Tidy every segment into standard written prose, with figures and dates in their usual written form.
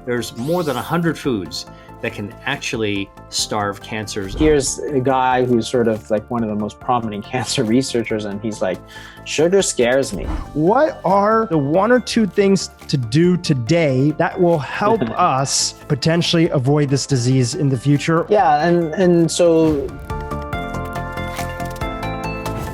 There's more than 100 foods that can actually starve cancers. Here's a guy who's sort of like one of the most prominent cancer researchers, and he's like, sugar scares me. What are the one or two things to do today that will help us potentially avoid this disease in the future? Yeah, and so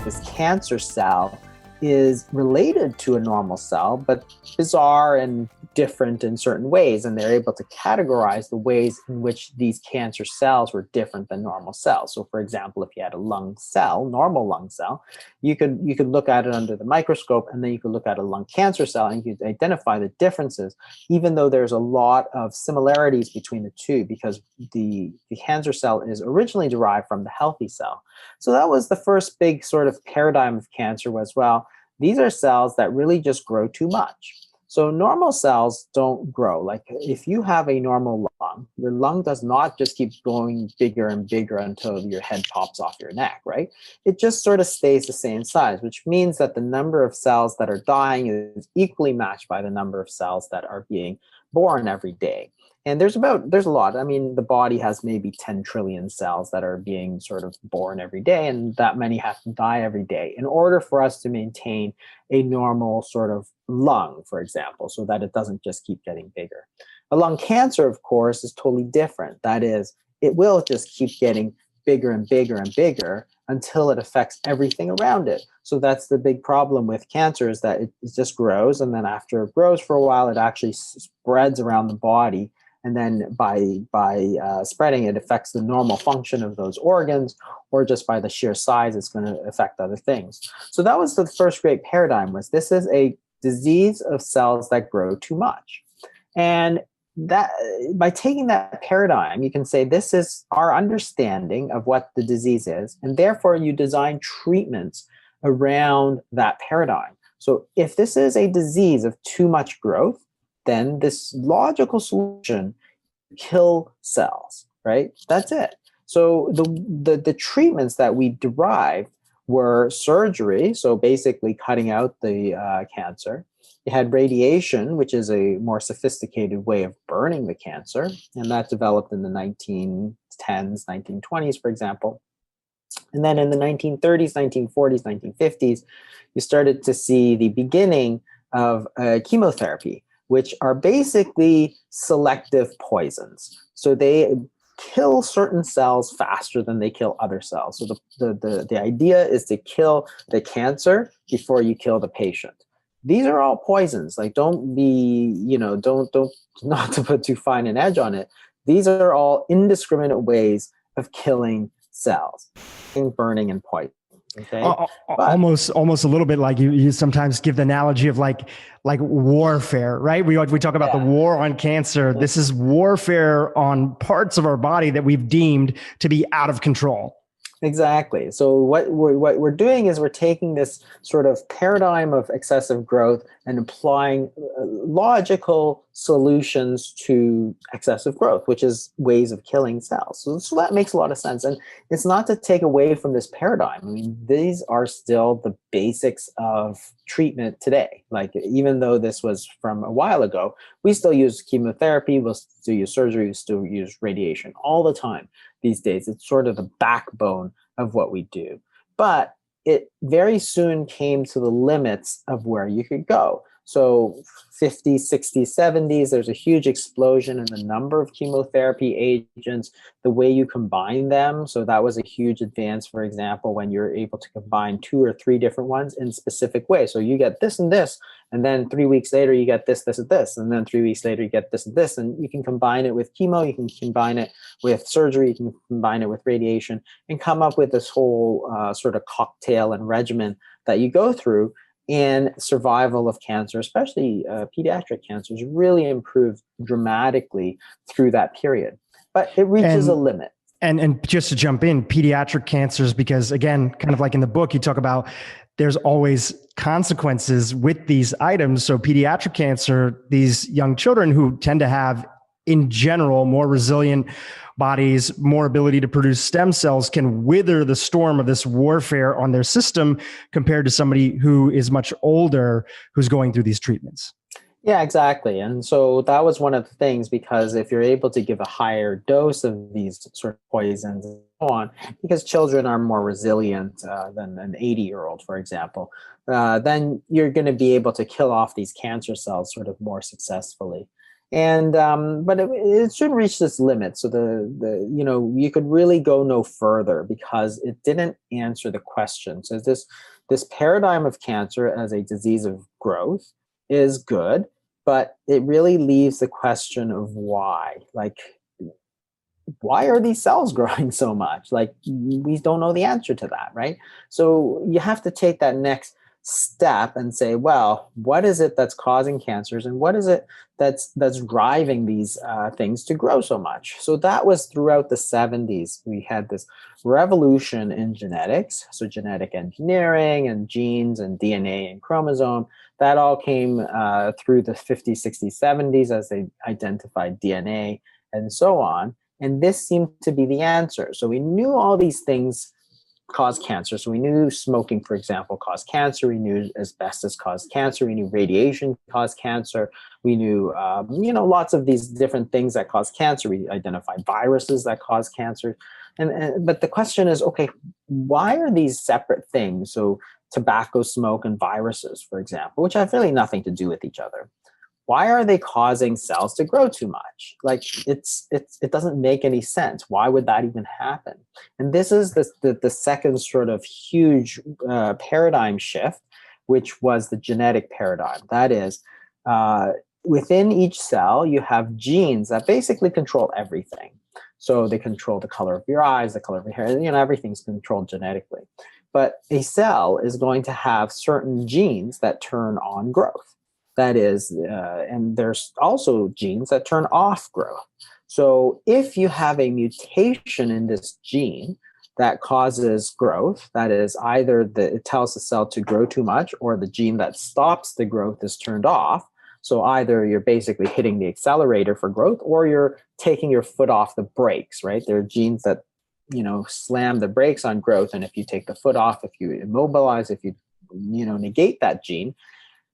this cancer cell is related to a normal cell, but bizarre and different in certain ways. And they're able to categorize the ways in which these cancer cells were different than normal cells. So for example, if you had a lung cell, normal lung cell, you could look at it under the microscope, and then you could look at a lung cancer cell and you could identify the differences, even though there's a lot of similarities between the two, because the cancer cell is originally derived from the healthy cell. So that was the first big sort of paradigm of cancer was, well, these are cells that really just grow too much. So normal cells don't grow. Like if you have a normal lung, your lung does not just keep growing bigger and bigger until your head pops off your neck, right? It just sort of stays the same size, which means that the number of cells that are dying is equally matched by the number of cells that are being born every day. And there's a lot. I mean, the body has maybe 10 trillion cells that are being sort of born every day, and that many have to die every day in order for us to maintain a normal sort of lung, for example, so that it doesn't just keep getting bigger. A lung cancer, of course, is totally different. That is, it will just keep getting bigger and bigger and bigger until it affects everything around it. So that's the big problem with cancer, is that it just grows, and then after it grows for a while, it actually spreads around the body. And then by spreading, it affects the normal function of those organs, or just by the sheer size, it's going to affect other things. So that was the first great paradigm, was this is a disease of cells that grow too much. And that by taking that paradigm, you can say this is our understanding of what the disease is, and therefore you design treatments around that paradigm. So if this is a disease of too much growth, then this logical solution, kill cells, right? That's it. So the treatments that we derived were surgery, so basically cutting out the cancer. You had radiation, which is a more sophisticated way of burning the cancer, and that developed in the 1910s, 1920s, for example. And then in the 1930s, 1940s, 1950s, you started to see the beginning of chemotherapy, which are basically selective poisons. So they kill certain cells faster than they kill other cells. So the idea is to kill the cancer before you kill the patient. These are all poisons. Like, don't be, don't not to put too fine an edge on it. These are all indiscriminate ways of killing cells, burning and poison. Okay. Almost a little bit like you sometimes give the analogy of like warfare, right? We talk about the war on cancer. This is warfare on parts of our body that we've deemed to be out of control. Exactly. So what we're doing is we're taking this sort of paradigm of excessive growth and applying logical solutions to excessive growth, which is ways of killing cells. So that makes a lot of sense. And it's not to take away from this paradigm. I mean, these are still the basics of treatment today. Like, even though this was from a while ago, we still use chemotherapy, we'll still use surgery, we still use radiation all the time. These days, it's sort of the backbone of what we do. But it very soon came to the limits of where you could go. So 50s, 60s, 70s, there's a huge explosion in the number of chemotherapy agents, the way you combine them. So that was a huge advance, for example, when you're able to combine 2 or 3 different ones in specific ways. So you get this and this, and then 3 weeks later, you get this, this, and this. And then 3 weeks later, you get this and this. And you can combine it with chemo, you can combine it with surgery, you can combine it with radiation, and come up with this whole sort of cocktail and regimen that you go through. And survival of cancer, especially pediatric cancers, really improved dramatically through that period. But it reaches a limit. And just to jump in, pediatric cancers, because again, kind of like in the book, you talk about there's always consequences with these items. So pediatric cancer, these young children who tend to have, in general, more resilient bodies, more ability to produce stem cells, can wither the storm of this warfare on their system compared to somebody who is much older, who's going through these treatments. Yeah, exactly. And so that was one of the things, because if you're able to give a higher dose of these sort of poisons and so on, because children are more resilient than an 80-year-old, for example, then you're going to be able to kill off these cancer cells sort of more successfully. And but it shouldn't reach this limit. So you could really go no further, because it didn't answer the question. So this paradigm of cancer as a disease of growth is good, but it really leaves the question of why. Like, why are these cells growing so much? Like, we don't know the answer to that, right? So you have to take that next step and say, well, what is it that's causing cancers, and what is it that's driving these things to grow so much? So that was throughout the 70s. We had this revolution in genetics, so genetic engineering and genes and DNA and chromosome. That all came through the 50s, 60s, 70s, as they identified DNA and so on. And this seemed to be the answer. So we knew all these things cause cancer. So we knew smoking, for example, caused cancer. We knew asbestos caused cancer. We knew radiation caused cancer. We knew, lots of these different things that cause cancer. We identified viruses that cause cancer. But the question is, okay, why are these separate things? So tobacco smoke and viruses, for example, which have really nothing to do with each other. Why are they causing cells to grow too much? Like, it doesn't make any sense. Why would that even happen? And this is the second sort of huge paradigm shift, which was the genetic paradigm. That is, within each cell, you have genes that basically control everything. So they control the color of your eyes, the color of your hair, everything's controlled genetically. But a cell is going to have certain genes that turn on growth. That is, and there's also genes that turn off growth. So if you have a mutation in this gene that causes growth, that is, either it tells the cell to grow too much, or the gene that stops the growth is turned off. So either you're basically hitting the accelerator for growth, or you're taking your foot off the brakes, right? There are genes that, slam the brakes on growth. And if you take the foot off, if you immobilize, if you negate that gene,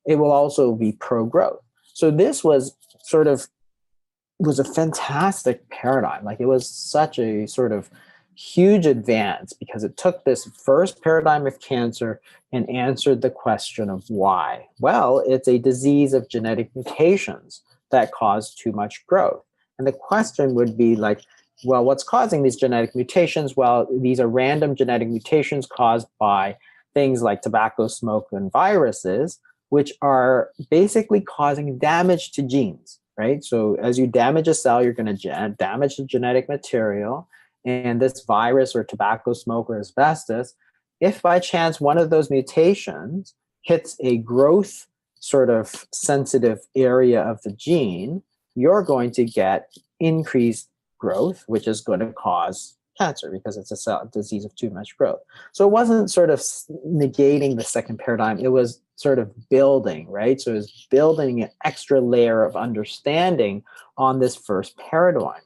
it will also be pro-growth. So this was a fantastic paradigm. Like, it was such a sort of huge advance, because it took this first paradigm of cancer and answered the question of why. Well, it's a disease of genetic mutations that cause too much growth. And the question would be like, well, what's causing these genetic mutations? Well, these are random genetic mutations caused by things like tobacco smoke and viruses, which are basically causing damage to genes, right? So as you damage a cell, you're going to damage the genetic material. And this virus or tobacco smoke or asbestos, if by chance one of those mutations hits a growth sort of sensitive area of the gene, you're going to get increased growth, which is going to cause cancer, because it's a disease of too much growth. So it wasn't sort of negating the second paradigm. It was sort of building, right? So it was building an extra layer of understanding on this first paradigm.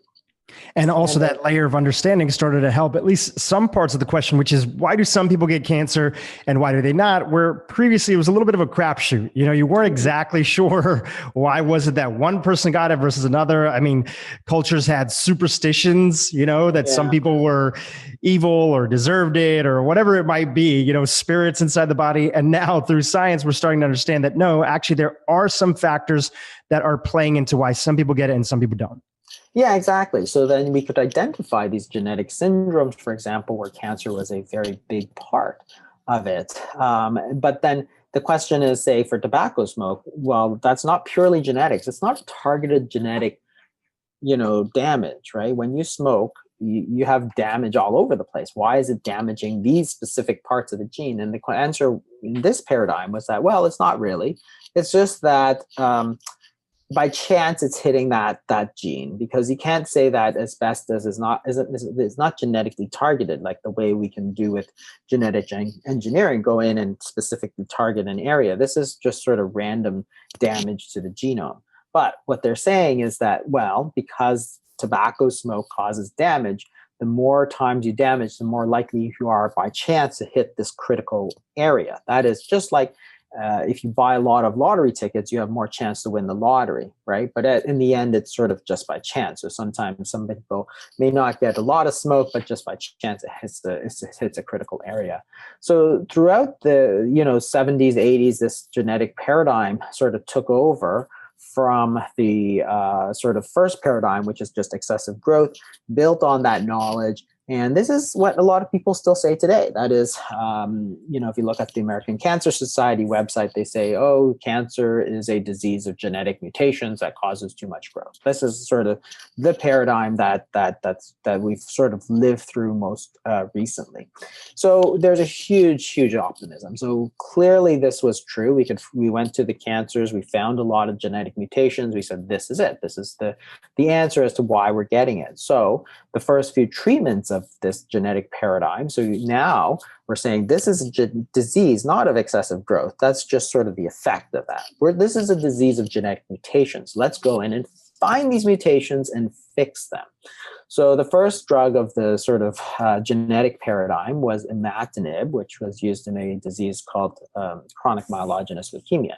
And also that layer of understanding started to help at least some parts of the question, which is, why do some people get cancer and why do they not? Where previously it was a little bit of a crapshoot. You weren't exactly sure why was it that one person got it versus another. I mean, cultures had superstitions, that some people were evil or deserved it or whatever it might be, spirits inside the body. And now through science, we're starting to understand that no, actually there are some factors that are playing into why some people get it and some people don't. Yeah, exactly. So then we could identify these genetic syndromes, for example, where cancer was a very big part of it. But then the question is, say, for tobacco smoke, well, that's not purely genetics. It's not targeted genetic, damage, right? When you smoke, you have damage all over the place. Why is it damaging these specific parts of the gene? And the answer in this paradigm was that, well, it's not really. It's just that by chance it's hitting that gene, because you can't say that asbestos is not genetically targeted like the way we can do with genetic engineering, go in and specifically target an area. This is just sort of random damage to the genome. But what they're saying is that, well, because tobacco smoke causes damage, the more times you damage, the more likely you are by chance to hit this critical area. That is just like if you buy a lot of lottery tickets, you have more chance to win the lottery, right? But in the end, it's sort of just by chance. So sometimes some people may not get a lot of smoke, but just by chance it hits a critical area. So throughout the 70s, 80s, this genetic paradigm sort of took over from the sort of first paradigm, which is just excessive growth, built on that knowledge. And this is what a lot of people still say today. That is, if you look at the American Cancer Society website, they say, oh, cancer is a disease of genetic mutations that causes too much growth. This is sort of the paradigm that we've sort of lived through most recently. So there's a huge optimism. So clearly this was true. We went to the cancers, we found a lot of genetic mutations. We said, this is it. This is the answer as to why we're getting it. So the first few treatments of this genetic paradigm. So now we're saying this is a disease, not of excessive growth. That's just sort of the effect of that. This is a disease of genetic mutations. Let's go in and find these mutations and fix them. So the first drug of the sort of genetic paradigm was imatinib, which was used in a disease called chronic myelogenous leukemia.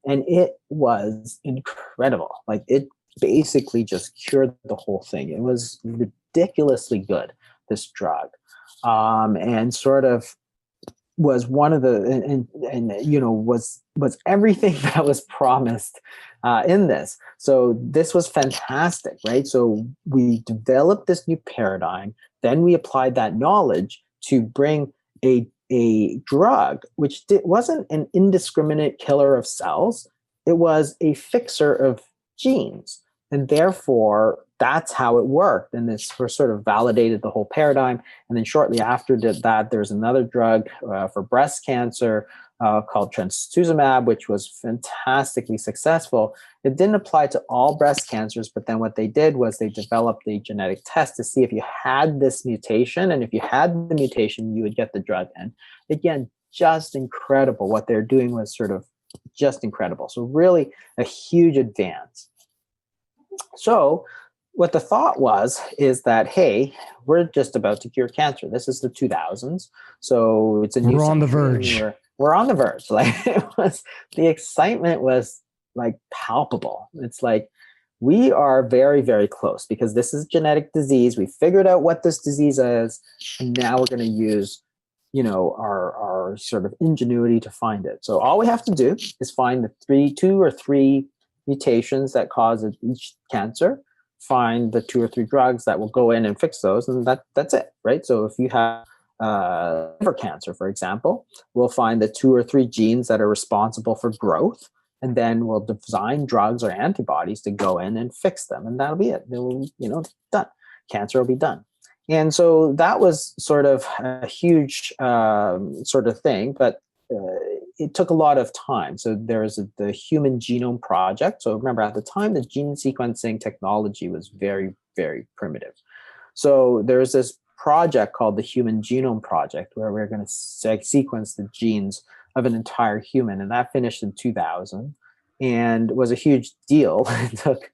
And it was incredible. Like, it basically just cured the whole thing. It was ridiculously good, this drug, and sort of was one of the was everything that was promised in this. So this was fantastic, right? So we developed this new paradigm, then we applied that knowledge to bring a drug which wasn't an indiscriminate killer of cells. It was a fixer of genes, and therefore that's how it worked. And this sort of validated the whole paradigm. And then shortly after that, there's another drug for breast cancer called trastuzumab, which was fantastically successful. It didn't apply to all breast cancers, but then what they did was they developed a genetic test to see if you had this mutation. And if you had the mutation, you would get the drug. And again, just incredible. What they're doing was sort of just incredible. So really a huge advance. So what the thought is that, hey, we're just about to cure cancer. This is the 2000s. So it's a new We're on the century. verge. We're on the verge. Like, the excitement was like palpable. It's like, we are very, very close because this is genetic disease. We figured out what this disease is, and now we're going to use, our sort of ingenuity to find it. So all we have to do is find the 2 or 3 mutations that cause each cancer, find the 2 or 3 drugs that will go in and fix those, and that's it, right? So if you have liver cancer, for example, we'll find the 2 or 3 genes that are responsible for growth, and then we'll design drugs or antibodies to go in and fix them, and that'll be it. Then we'll, done. Cancer will be done. And so that was sort of a huge sort of thing, but it took a lot of time. So there's the Human Genome Project. So remember, at the time, the gene sequencing technology was very, very primitive. So there's this project called the Human Genome Project, where we're going to sequence the genes of an entire human. And that finished in 2000 and was a huge deal. It took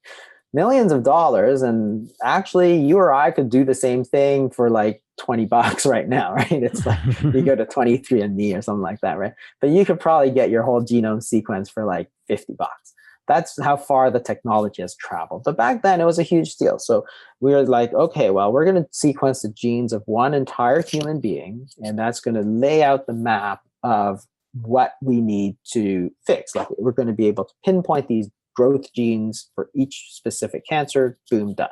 millions of dollars. And actually, you or I could do the same thing for like $20 right now, right? It's like you go to 23andMe or something like that, right? But you could probably get your whole genome sequence for like $50. That's how far the technology has traveled. But back then, it was a huge deal. So we were like, okay, well, we're going to sequence the genes of one entire human being, and that's going to lay out the map of what we need to fix. Like, we're going to be able to pinpoint these growth genes for each specific cancer. Boom, done.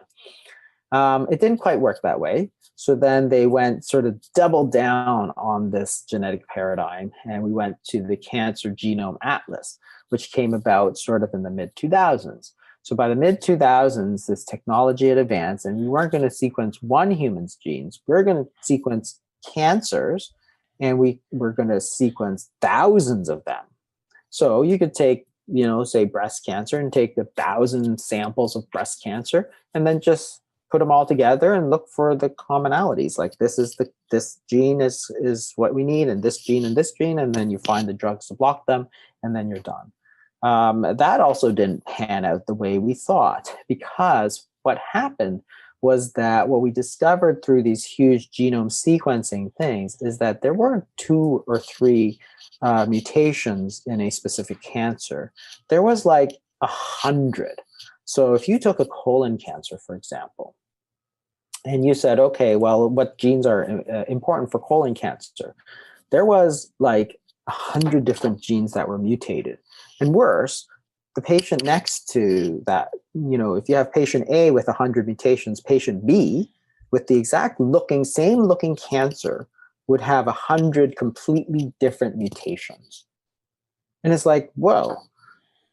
It didn't quite work that way. So then they went sort of double down on this genetic paradigm, and we went to the Cancer Genome Atlas, which came about sort of in the mid-2000s. So by the mid-2000s, this technology had advanced, and we weren't going to sequence one human's genes. We're going to sequence cancers, and we were going to sequence thousands of them. So you could take, say breast cancer, and take 1,000 samples of breast cancer, and then just put them all together and look for the commonalities. Like, this gene is what we need, and this gene, and then you find the drugs to block them, and then you're done. That also didn't pan out the way we thought, because what happened was that what we discovered through these huge genome sequencing things is that there weren't 2 or 3 mutations in a specific cancer. There was like 100. So if you took a colon cancer, for example, and you said, okay, well, what genes are important for colon cancer? There was like 100 different genes that were mutated. And worse, the patient next to that, if you have patient A with 100 mutations, patient B with the exact same looking cancer would have 100 completely different mutations. And it's like, whoa,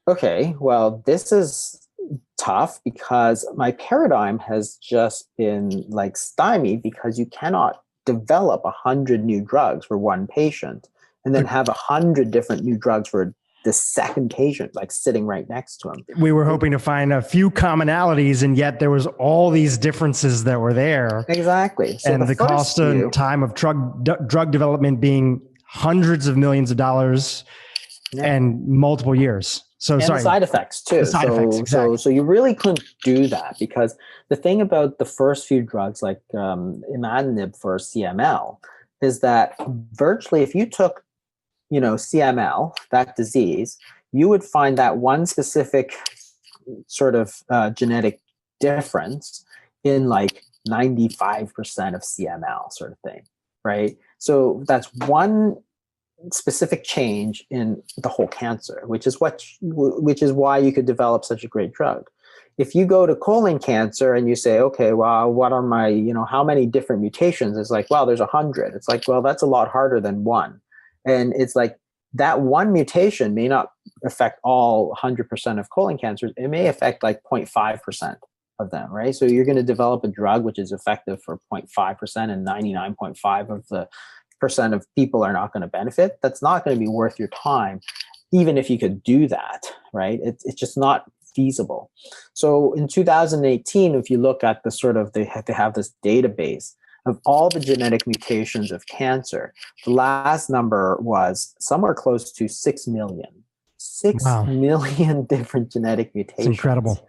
okay, well, this is tough because my paradigm has just been like stymied because you cannot develop 100 new drugs for one patient and then have 100 different new drugs for the second patient, like sitting right next to him. We were hoping to find a few commonalities, and yet there was all these differences that were there. Exactly. So and the cost and time of drug development being hundreds of millions of dollars and multiple years. So and sorry. The side effects too. So you really couldn't do that because the thing about the first few drugs like imatinib for CML is that virtually if you took CML, that disease, you would find that one specific sort of genetic difference in like 95% of CML sort of thing, right? So that's one specific change in the whole cancer, which is why you could develop such a great drug. If you go to colon cancer and you say, okay, well, what are my, how many different mutations? It's like, well, there's 100. It's like, well, that's a lot harder than one. And it's like that one mutation may not affect all 100% of colon cancers. It may affect like 0.5% of them, right? So you're going to develop a drug which is effective for 0.5% and 99.5 of the percent of people are not going to benefit. That's not going to be worth your time, even if you could do that, right? It's just not feasible. So in 2018, if you look at the sort of, they have this database of all the genetic mutations of cancer. The last number was somewhere close to 6 million. 6 million different genetic mutations. It's incredible.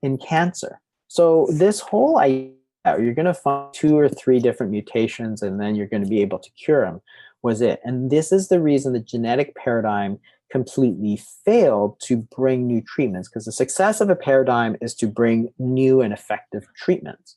In cancer. So this whole idea, you're going to find 2 or 3 different mutations and then you're going to be able to cure them, was it. And this is the reason the genetic paradigm completely failed to bring new treatments, because the success of a paradigm is to bring new and effective treatments.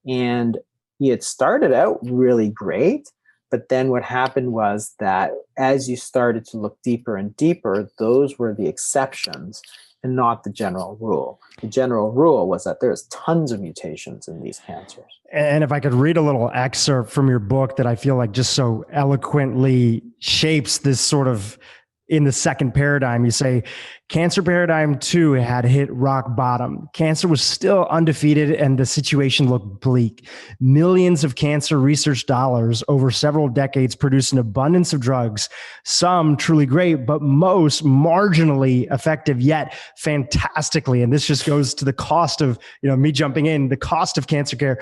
And it started out really great, but then what happened was that as you started to look deeper and deeper, those were the exceptions and not the general rule. The general rule was that there's tons of mutations in these cancers. And if I could read a little excerpt from your book that I feel like just so eloquently shapes this sort of, in the second paradigm, you say, cancer paradigm 2 had hit rock bottom. Cancer was still undefeated and the situation looked bleak. Millions of cancer research dollars over several decades produced an abundance of drugs, some truly great, but most marginally effective, yet fantastically. And this just goes to the cost of, me jumping in, the cost of cancer care.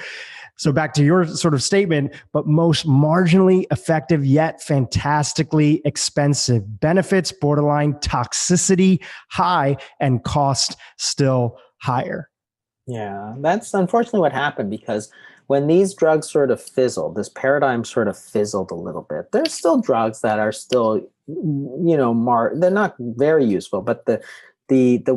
So back to your sort of statement, but most marginally effective yet fantastically expensive. Benefits borderline, toxicity high, and cost still higher. Yeah, that's unfortunately what happened, because when these drugs sort of fizzled, this paradigm sort of fizzled a little bit. There's still drugs that are still, they're not very useful, but the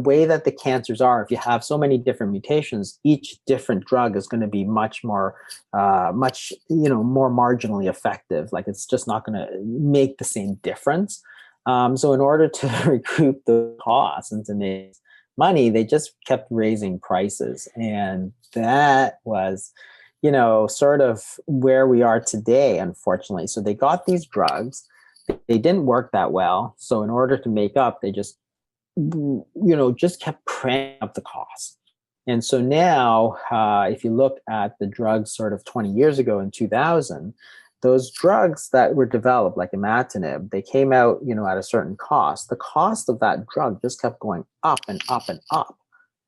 way that the cancers are, if you have so many different mutations, each different drug is going to be much more marginally effective. Like it's just not going to make the same difference. So in order to recoup the costs and to make money, they just kept raising prices. And that was, sort of where we are today, unfortunately. So they got these drugs, they didn't work that well. So in order to make up, they just kept cranking up the cost. And so now, if you look at the drugs sort of 20 years ago in 2000, those drugs that were developed, like imatinib, they came out, at a certain cost. The cost of that drug just kept going up and up and up.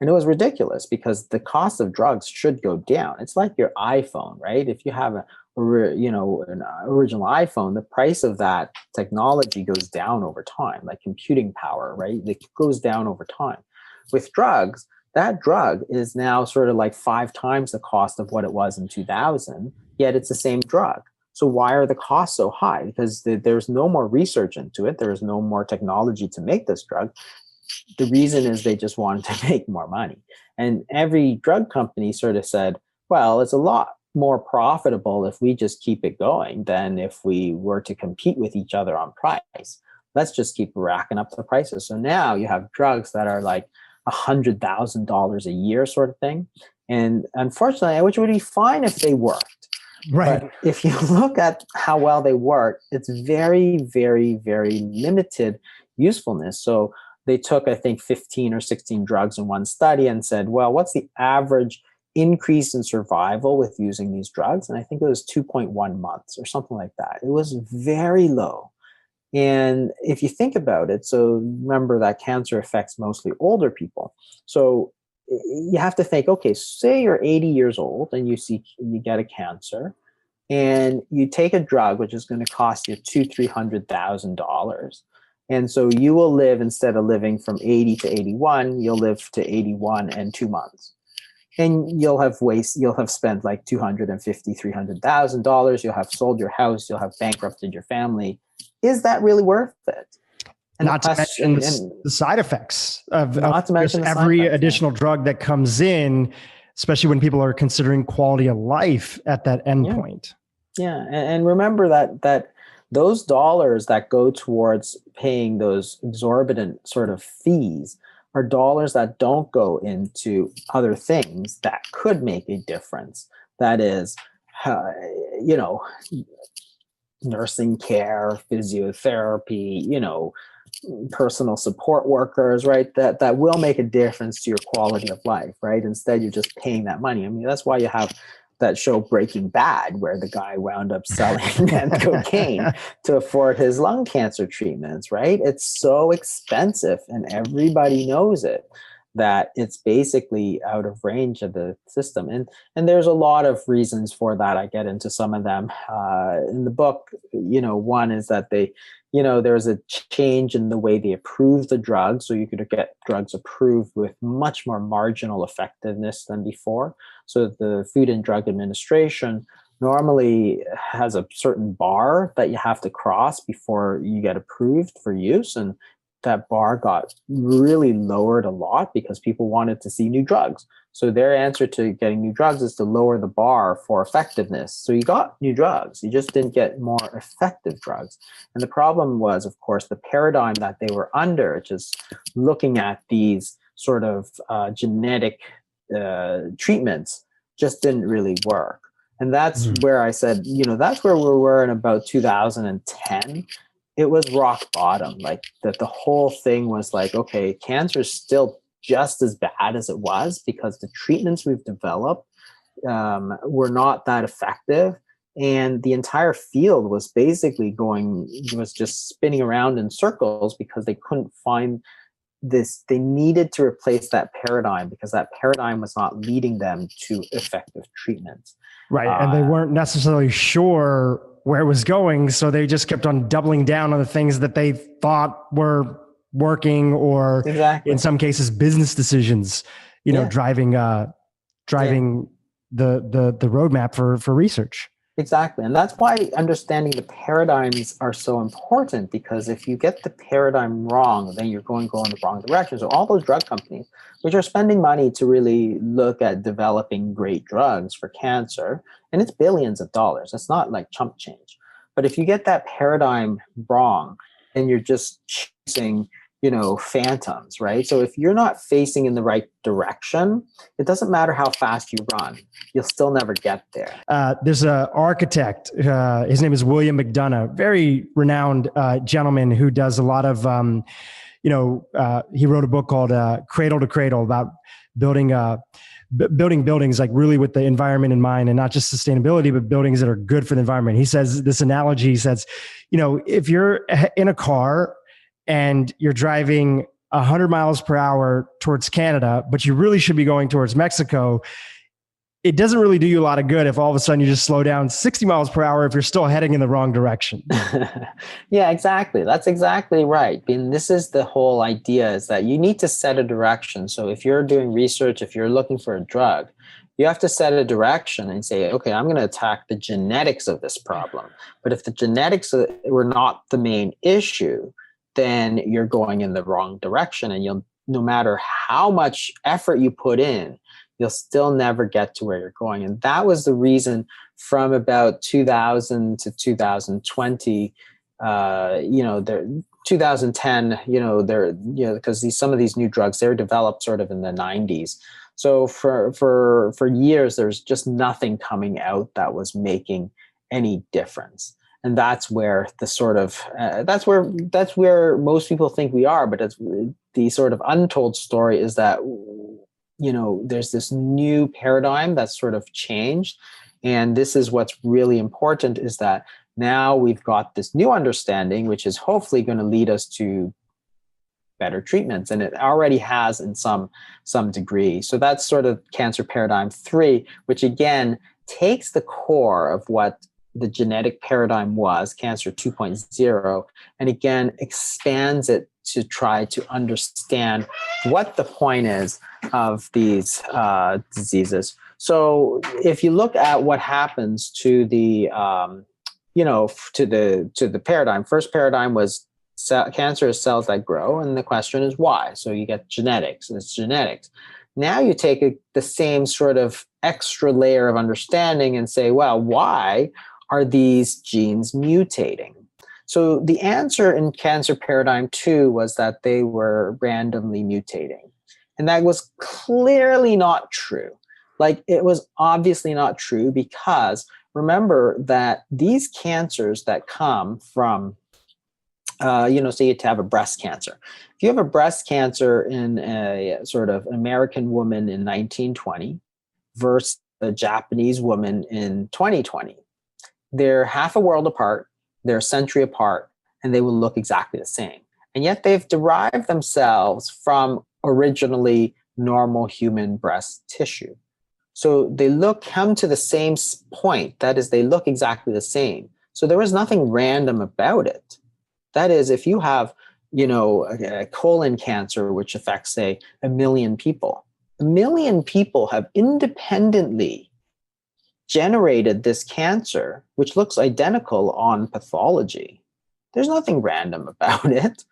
And it was ridiculous because the cost of drugs should go down. It's like your iPhone, right? If you have an original iPhone, the price of that technology goes down over time, like computing power, right? It goes down over time. With drugs, That drug is now sort of like 5 times the cost of what it was in 2000, yet it's the same drug. So why are the costs so high? Because there's no more research into it. There's no more technology to make this drug. The reason is they just wanted to make more money. And every drug company sort of said, well, it's a lot more profitable if we just keep it going than if we were to compete with each other on price. Let's just keep racking up the prices. So now you have drugs that are like $100,000 a year sort of thing. And unfortunately, which would be fine if they worked. Right. But if you look at how well they work, it's very, very, very limited usefulness. So they took, I think, 15 or 16 drugs in one study and said, well, what's the average increase in survival with using these drugs? And I think it was 2.1 months or something like that. It was very low. And if you think about it, so remember that cancer affects mostly older people. So you have to think, okay, say you're 80 years old and you get a cancer and you take a drug, which is going to cost you $200,000-$300,000. And so you will live, instead of living from 80 to 81, you'll live to 81 and 2 months. And you'll have spent like $250,000-$300,000. You'll have sold your house. You'll have bankrupted your family. Is that really worth it? And not to mention the side effects of every additional drug that comes in, especially when people are considering quality of life at that endpoint. Yeah. And remember that those dollars that go towards paying those exorbitant sort of fees are dollars that don't go into other things that could make a difference. That is, nursing care, physiotherapy, personal support workers, right? That will make a difference to your quality of life, right? Instead, you're just paying that money. I mean, that's why you have that show Breaking Bad, where the guy wound up selling cocaine to afford his lung cancer treatments, right? It's so expensive, and everybody knows it, that it's basically out of range of the system. And there's a lot of reasons for that. I get into some of them in the book. One is that there's a change in the way they approve the drugs. So you could get drugs approved with much more marginal effectiveness than before. So the Food and Drug Administration normally has a certain bar that you have to cross before you get approved for use. And that bar got really lowered a lot because people wanted to see new drugs. So their answer to getting new drugs is to lower the bar for effectiveness. So you got new drugs, you just didn't get more effective drugs. And the problem was, of course, the paradigm that they were under, just looking at these sort of genetic treatments, just didn't really work. And that's where I said, that's where we were in about 2010. It was rock bottom, like that the whole thing was like, okay, cancer is still just as bad as it was because the treatments we've developed were not that effective. And the entire field was basically just spinning around in circles because they couldn't find this. They needed to replace that paradigm because that paradigm was not leading them to effective treatments. Right. And they weren't necessarily sure where it was going. So they just kept on doubling down on the things that they thought were working, or in some cases, business decisions, driving the roadmap for research. Exactly. And that's why understanding the paradigms are so important, because if you get the paradigm wrong, then you're going in the wrong direction. So all those drug companies, which are spending money to really look at developing great drugs for cancer, and it's billions of dollars. It's not like chump change. But if you get that paradigm wrong, then you're just chasing phantoms, right? So if you're not facing in the right direction, it doesn't matter how fast you run, you'll still never get there. There's an architect, his name is William McDonough, very renowned gentleman who does a lot of, he wrote a book called Cradle to Cradle about building buildings like really with the environment in mind, and not just sustainability, but buildings that are good for the environment. He says this analogy, he says, if you're in a car and you're driving 100 miles per hour towards Canada, but you really should be going towards Mexico, it doesn't really do you a lot of good if all of a sudden you just slow down 60 miles per hour if you're still heading in the wrong direction. Yeah, exactly. That's exactly right. And this is the whole idea, is that you need to set a direction. So if you're doing research, if you're looking for a drug, you have to set a direction and say, okay, I'm going to attack the genetics of this problem. But if the genetics were not the main issue, then you're going in the wrong direction. And you'll, no matter how much effort you put in, you'll still never get to where you're going. And that was the reason from about 2000 to 2020, 2010, because some of these new drugs, they were developed sort of in the 90s. So for years, there's just nothing coming out that was making any difference. And that's where the sort of, that's where most people think we are. But it's, the sort of untold story is that, there's this new paradigm that's sort of changed. And this is what's really important, is that now we've got this new understanding, which is hopefully going to lead us to better treatments. And it already has in some degree. So that's sort of cancer paradigm 3, which again takes the core of what the genetic paradigm was, cancer 2.0, and again expands it to try to understand what the point is of these diseases. So if you look at what happens to the to the paradigm, first paradigm was cancer is cells that grow, and the question is why. So you get genetics, and it's genetics. Now you take the same sort of extra layer of understanding and say, well, why are these genes mutating? So the answer in cancer paradigm 2 was that they were randomly mutating. And that was clearly not true. Like, it was obviously not true, because remember that these cancers that come from, say you have a breast cancer. If you have a breast cancer in a sort of American woman in 1920 versus a Japanese woman in 2020, they're half a world apart, they're a century apart, and they will look exactly the same. And yet they've derived themselves from originally normal human breast tissue. So they come to the same point. That is, they look exactly the same. So there was nothing random about it. That is, if you have, a colon cancer, which affects, say, 1 million people, 1 million people have independently generated this cancer, which looks identical on pathology. There's nothing random about it.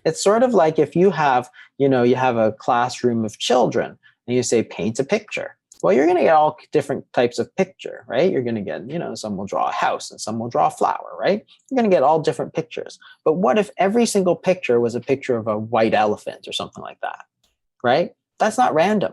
It's sort of like if you have, you have a classroom of children and you say, paint a picture. Well, you're going to get all different types of picture, right? You're going to get, some will draw a house and some will draw a flower, right? You're going to get all different pictures. But what if every single picture was a picture of a white elephant or something like that, right? That's not random.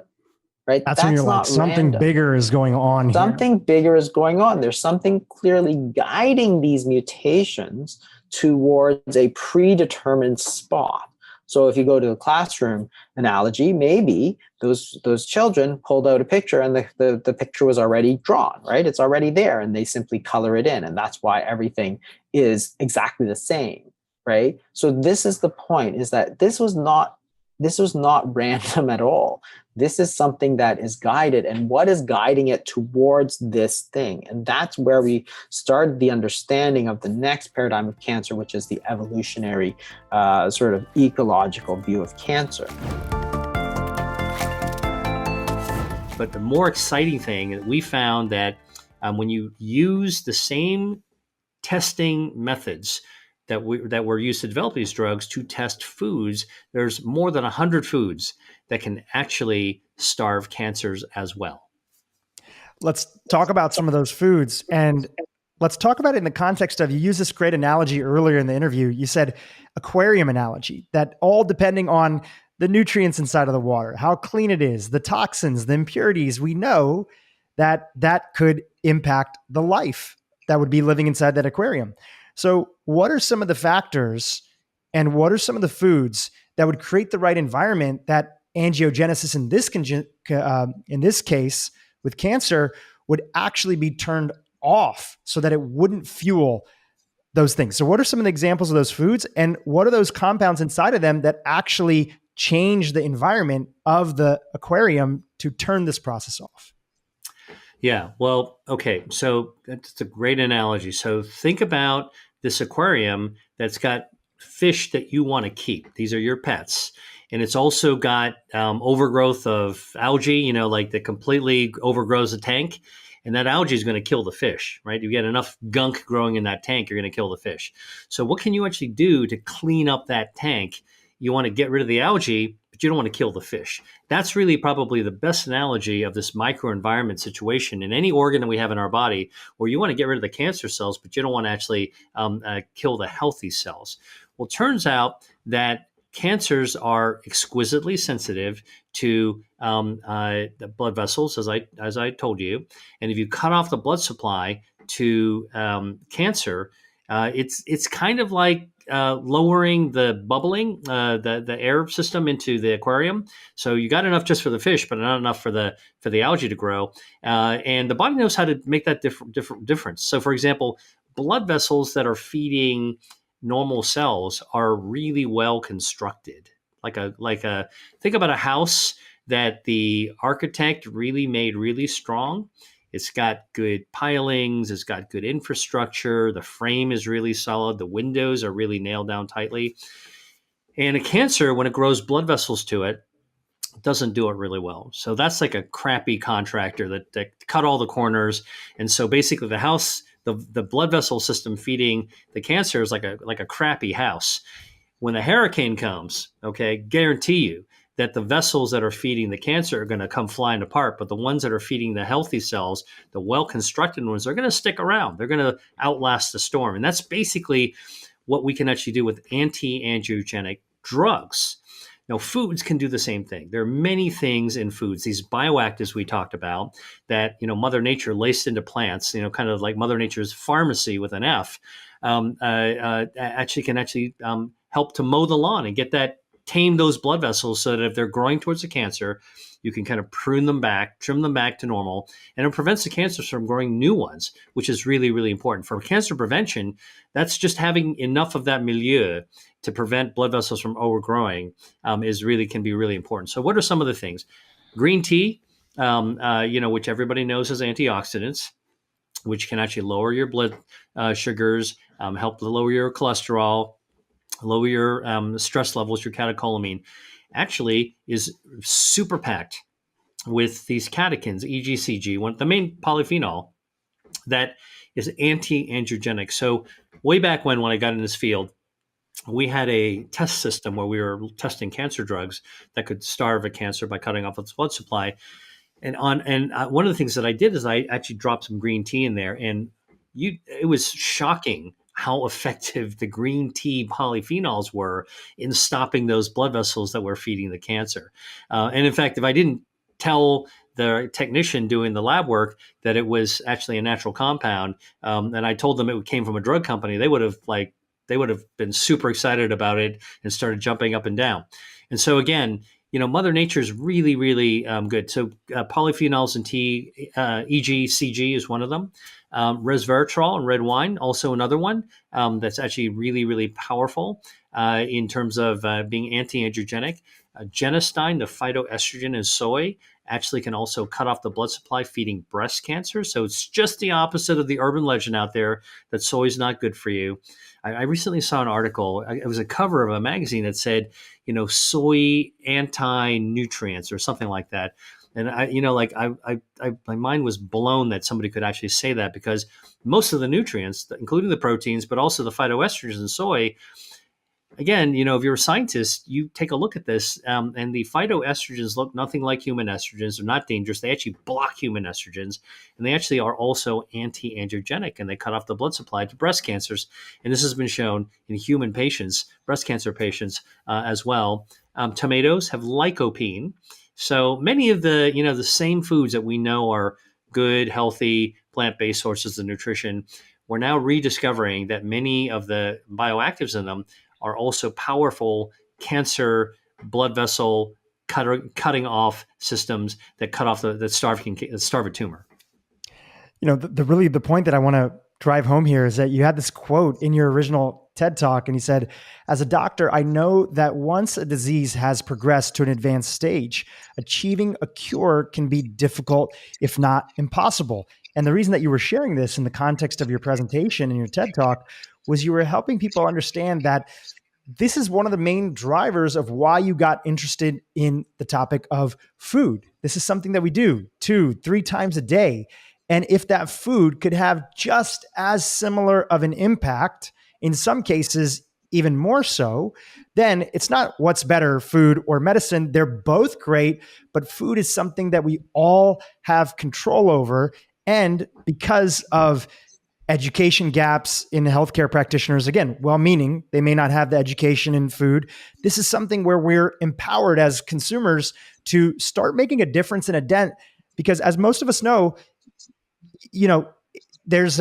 Right? That's when you're like, something bigger is going on here. Something bigger is going on. There's something clearly guiding these mutations towards a predetermined spot. So if you go to the classroom analogy, maybe those children pulled out a picture and the picture was already drawn, right? It's already there, and they simply color it in. And that's why everything is exactly the same, right? So this is the point, is that this was not random at all. This is something that is guided, and what is guiding it towards this thing. And that's where we started the understanding of the next paradigm of cancer, which is the evolutionary sort of ecological view of cancer. But the more exciting thing, we found that when you use the same testing methods that were used to develop these drugs to test foods, there's more than 100 foods that can actually starve cancers as well. Let's talk about some of those foods, and let's talk about it in the context of, you used this great analogy earlier in the interview. You said aquarium analogy, that all depending on the nutrients inside of the water, how clean it is, the toxins, the impurities, we know that could impact the life that would be living inside that aquarium. So what are some of the factors, and what are some of the foods that would create the right environment that angiogenesis in this case with cancer would actually be turned off so that it wouldn't fuel those things? So what are some of the examples of those foods, and what are those compounds inside of them that actually change the environment of the aquarium to turn this process off? Yeah. Well, okay. So that's a great analogy. So think about this aquarium that's got fish that you want to keep. These are your pets. And it's also got overgrowth of algae, like that completely overgrows the tank. And that algae is going to kill the fish, right? You get enough gunk growing in that tank, you're going to kill the fish. So, what can you actually do to clean up that tank? You want to get rid of the algae, but you don't want to kill the fish. That's really probably the best analogy of this microenvironment situation in any organ that we have in our body, where you want to get rid of the cancer cells, but you don't want to actually kill the healthy cells. Well, it turns out that cancers are exquisitely sensitive to the blood vessels, as I told you, and if you cut off the blood supply to cancer, it's kind of like lowering the bubbling, the air system into the aquarium. So you got enough just for the fish, but not enough for the algae to grow. And the body knows how to make that difference. So, for example, blood vessels that are feeding normal cells are really well constructed. Like a think about a house that the architect really made really strong. It's got good pilings. It's got good infrastructure. The frame is really solid. The windows are really nailed down tightly. And a cancer, when it grows blood vessels to it, doesn't do it really well. So that's like a crappy contractor that cut all the corners. And so basically the house, the blood vessel system feeding the cancer is like a crappy house. When the hurricane comes, okay, guarantee you that the vessels that are feeding the cancer are going to come flying apart, but the ones that are feeding the healthy cells, the well-constructed ones, are going to stick around. They're going to outlast the storm. And that's basically what we can actually do with anti-angiogenic drugs. Now, foods can do the same thing. There are many things in foods, these bioactives we talked about, that Mother Nature laced into plants, kind of like Mother Nature's pharmacy with an F, actually can help to mow the lawn and tame those blood vessels so that if they're growing towards the cancer, you can kind of prune them back, trim them back to normal, and it prevents the cancers from growing new ones, which is really, really important. For cancer prevention, that's just having enough of that milieu to prevent blood vessels from overgrowing can be really important. So what are some of the things? Green tea, which everybody knows as antioxidants, which can actually lower your blood sugars, help to lower your cholesterol, lower your stress levels, your catecholamine, actually is super packed with these catechins, EGCG, the main polyphenol that is anti-angiogenic. So way back when I got in this field, we had a test system where we were testing cancer drugs that could starve a cancer by cutting off its blood supply. And one of the things that I did is I actually dropped some green tea in there, and it was shocking how effective the green tea polyphenols were in stopping those blood vessels that were feeding the cancer. And in fact, if I didn't tell the technician doing the lab work that it was actually a natural compound, and I told them it came from a drug company, they would have been super excited about it and started jumping up and down. And so again, Mother Nature is really, really good. So polyphenols in tea, EGCG is one of them. Resveratrol in red wine, also another one that's actually really, really powerful in terms of being anti-angiogenic. Genistein, the phytoestrogen in soy, actually can also cut off the blood supply feeding breast cancer. So it's just the opposite of the urban legend out there that soy is not good for you. I recently saw an article. It was a cover of a magazine that said, soy anti-nutrients or something like that. And my mind was blown that somebody could actually say that, because most of the nutrients, including the proteins, but also the phytoestrogens in soy, again, if you're a scientist, you take a look at this, and the phytoestrogens look nothing like human estrogens. They're not dangerous. They actually block human estrogens, and they actually are also anti-angiogenic, and they cut off the blood supply to breast cancers. And this has been shown in human patients, breast cancer patients as well. Tomatoes have lycopene. So many of the same foods that we know are good, healthy, plant-based sources of nutrition, we're now rediscovering that many of the bioactives in them are also powerful cancer blood vessel cutting off systems that cut off that starve a tumor. The point that I want to drive home here is that you had this quote in your original TED Talk, and he said, as a doctor, I know that once a disease has progressed to an advanced stage, achieving a cure can be difficult, if not impossible. And the reason that you were sharing this in the context of your presentation and your TED Talk was you were helping people understand that this is one of the main drivers of why you got interested in the topic of food. This is something that we do 2-3 times a day. And if that food could have just as similar of an impact, in some cases, even more so, then it's not what's better, food or medicine. They're both great, but food is something that we all have control over. And because of education gaps in healthcare practitioners, again, well-meaning, they may not have the education in food. This is something where we're empowered as consumers to start making a difference and a dent, because as most of us know, there's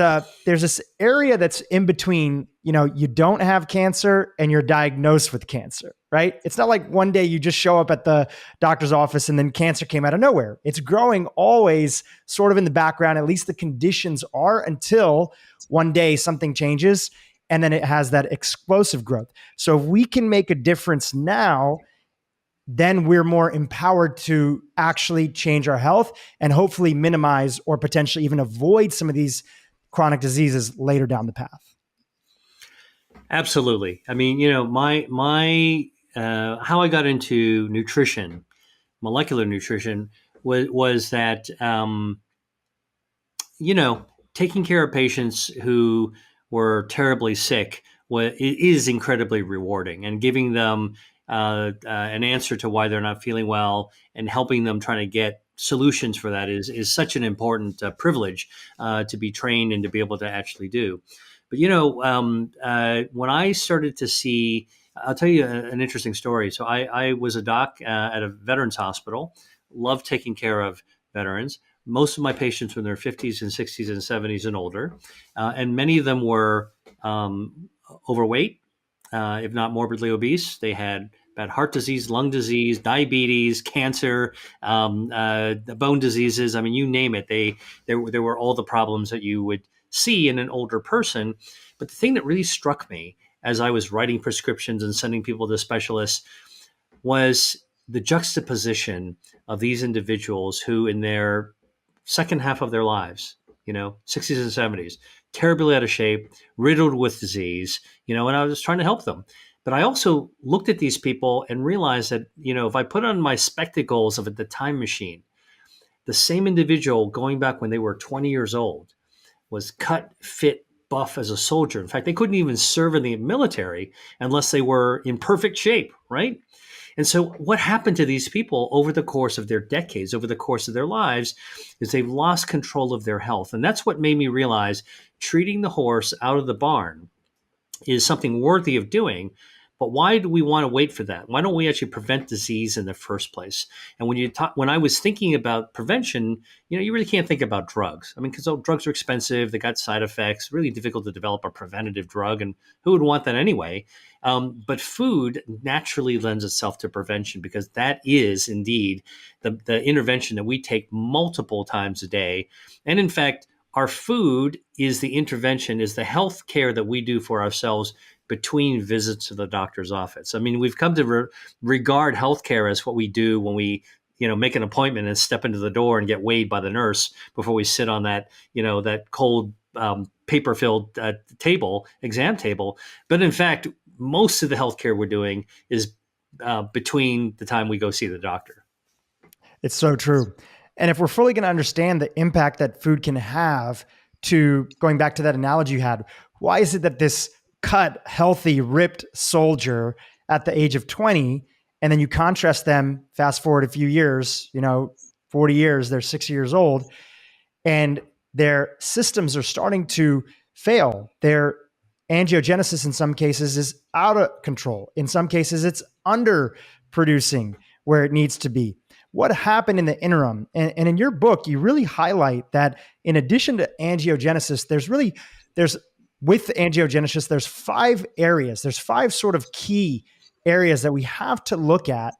this area that's in between, you don't have cancer and you're diagnosed with cancer, right? It's not like one day you just show up at the doctor's office and then cancer came out of nowhere. It's growing always sort of in the background. At least the conditions are, until one day something changes and then it has that explosive growth. So if we can make a difference now, then we're more empowered to actually change our health and hopefully minimize or potentially even avoid some of these chronic diseases later down the path. Absolutely. I mean, my how I got into nutrition, molecular nutrition, was that taking care of patients who were terribly sick is incredibly rewarding, and giving them an answer to why they're not feeling well and helping them trying to get solutions for that is such an important privilege to be trained and to be able to actually do. But when I started to see, I'll tell you an interesting story. So I was a doc at a veterans hospital, loved taking care of veterans. Most of my patients were in their 50s and 60s and 70s and older, and many of them were overweight, if not morbidly obese. They had bad heart disease, lung disease, diabetes, cancer, bone diseases. I mean, you name it. There were all the problems that you would see in an older person. But the thing that really struck me as I was writing prescriptions and sending people to specialists was the juxtaposition of these individuals who, in their second half of their lives, 60s and 70s, terribly out of shape, riddled with disease, and I was trying to help them. But I also looked at these people and realized that, if I put on my spectacles of the time machine, the same individual going back when they were 20 years old was cut, fit, buff as a soldier. In fact, they couldn't even serve in the military unless they were in perfect shape, right? And so what happened to these people over the course of their decades, over the course of their lives, is they've lost control of their health. And that's what made me realize treating the horse out of the barn is something worthy of doing. But why do we want to wait for that? Why don't we actually prevent disease in the first place? And when I was thinking about prevention, you really can't think about drugs. I mean, because drugs are expensive, they got side effects, really difficult to develop a preventative drug, and who would want that anyway? But food naturally lends itself to prevention, because that is indeed the intervention that we take multiple times a day. And in fact, our food is the intervention, is the health care that we do for ourselves between visits to the doctor's office. I mean, we've come to regard healthcare as what we do when we, make an appointment and step into the door and get weighed by the nurse before we sit on that, that cold paper-filled exam table. But in fact, most of the healthcare we're doing is between the time we go see the doctor. It's so true. And if we're fully going to understand the impact that food can have, to going back to that analogy you had, why is it that this cut, healthy, ripped soldier at the age of 20, and then you contrast them, fast forward a few years, 40 years, they're 60 years old, and their systems are starting to fail. Their angiogenesis in some cases is out of control. In some cases, it's under producing where it needs to be. What happened in the interim? And in your book, you really highlight that in addition to angiogenesis, with angiogenesis, there's 5 areas. There's 5 sort of key areas that we have to look at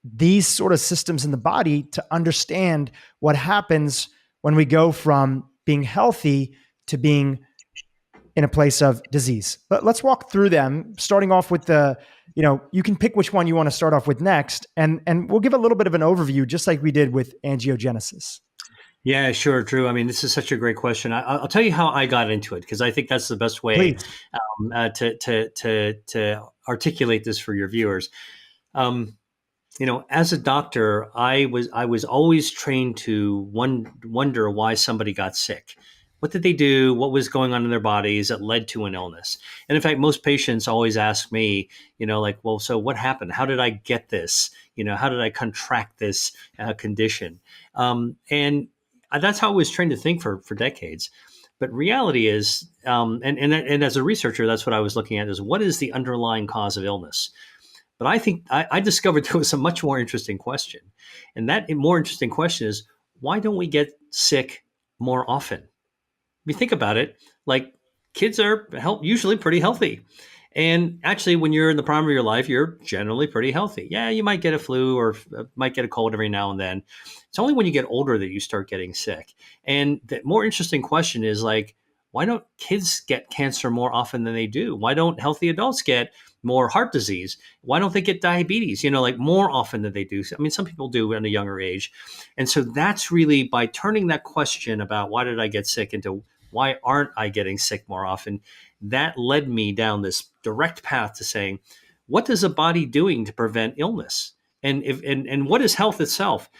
these sort of systems in the body to understand what happens when we go from being healthy to being in a place of disease. But let's walk through them, starting off with you can pick which one you want to start off with next, and we'll give a little bit of an overview, just like we did with angiogenesis. Yeah, sure, Drew. I mean, this is such a great question. I'll tell you how I got into it, because I think that's the best way to articulate this for your viewers. As a doctor, I was always trained to wonder why somebody got sick. What did they do? What was going on in their bodies that led to an illness? And in fact, most patients always ask me, well, so what happened? How did I get this? How did I contract this condition? And that's how I was trained to think for decades. But reality is, and as a researcher, that's what I was looking at, is what is the underlying cause of illness? But I think I discovered there was a much more interesting question. And that more interesting question is, why don't we get sick more often? If you think about it, like, kids are usually pretty healthy. And actually, when you're in the prime of your life, you're generally pretty healthy. Yeah, you might get a flu or might get a cold every now and then. It's only when you get older that you start getting sick. And the more interesting question is, like, why don't kids get cancer more often than they do? Why don't healthy adults get more heart disease? Why don't they get diabetes, more often than they do? I mean, some people do at a younger age. And so that's really by turning that question about why did I get sick into why aren't I getting sick more often, that led me down this direct path to saying, what is a body doing to prevent illness? And what is health itself?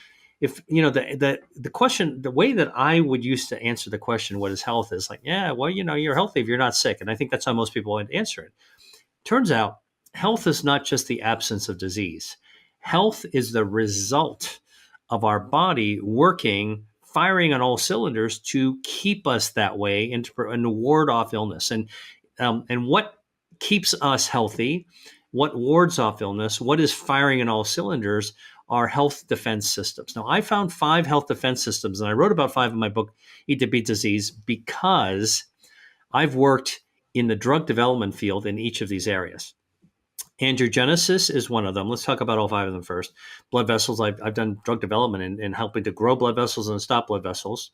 If the question, the way that I would use to answer the question, what is health, is like, yeah, well, you're healthy if you're not sick. And I think that's how most people would answer it. Turns out health is not just the absence of disease. Health is the result of our body firing on all cylinders to keep us that way and to ward off illness. And what keeps us healthy, what wards off illness, what is firing on all cylinders are health defense systems. Now, I found 5 health defense systems, and I wrote about 5 in my book, Eat to Beat Disease, because I've worked in the drug development field in each of these areas. Angiogenesis is one of them. Let's talk about all 5 of them first. Blood vessels, I've done drug development in helping to grow blood vessels and stop blood vessels.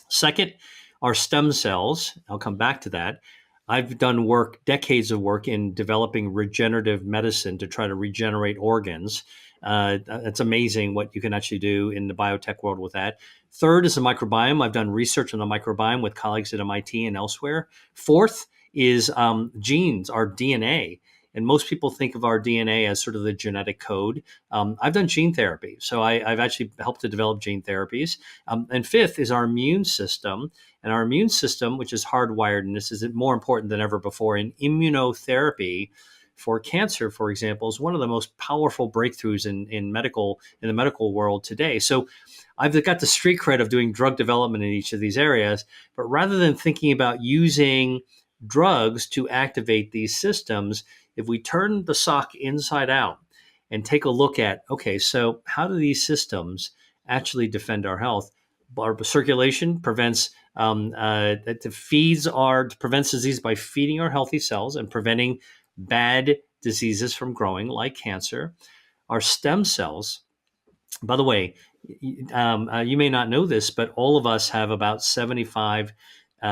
Second are stem cells. I'll come back to that. I've done decades of work in developing regenerative medicine to try to regenerate organs. It's amazing what you can actually do in the biotech world with that. Third is the microbiome. I've done research on the microbiome with colleagues at MIT and elsewhere. Fourth is genes, our DNA. And most people think of our DNA as sort of the genetic code. I've done gene therapy. So I've actually helped to develop gene therapies. And fifth is our immune system. And our immune system, which is hardwired, and this is more important than ever before, in immunotherapy for cancer, for example, is one of the most powerful breakthroughs in the medical world today. So I've got the street cred of doing drug development in each of these areas. But rather than thinking about using drugs to activate these systems, if we turn the sock inside out and take a look at, okay, so how do these systems actually defend our health? Our circulation prevents prevents disease by feeding our healthy cells and preventing bad diseases from growing, like cancer. Our stem cells, by the way, you may not know this, but all of us have about 75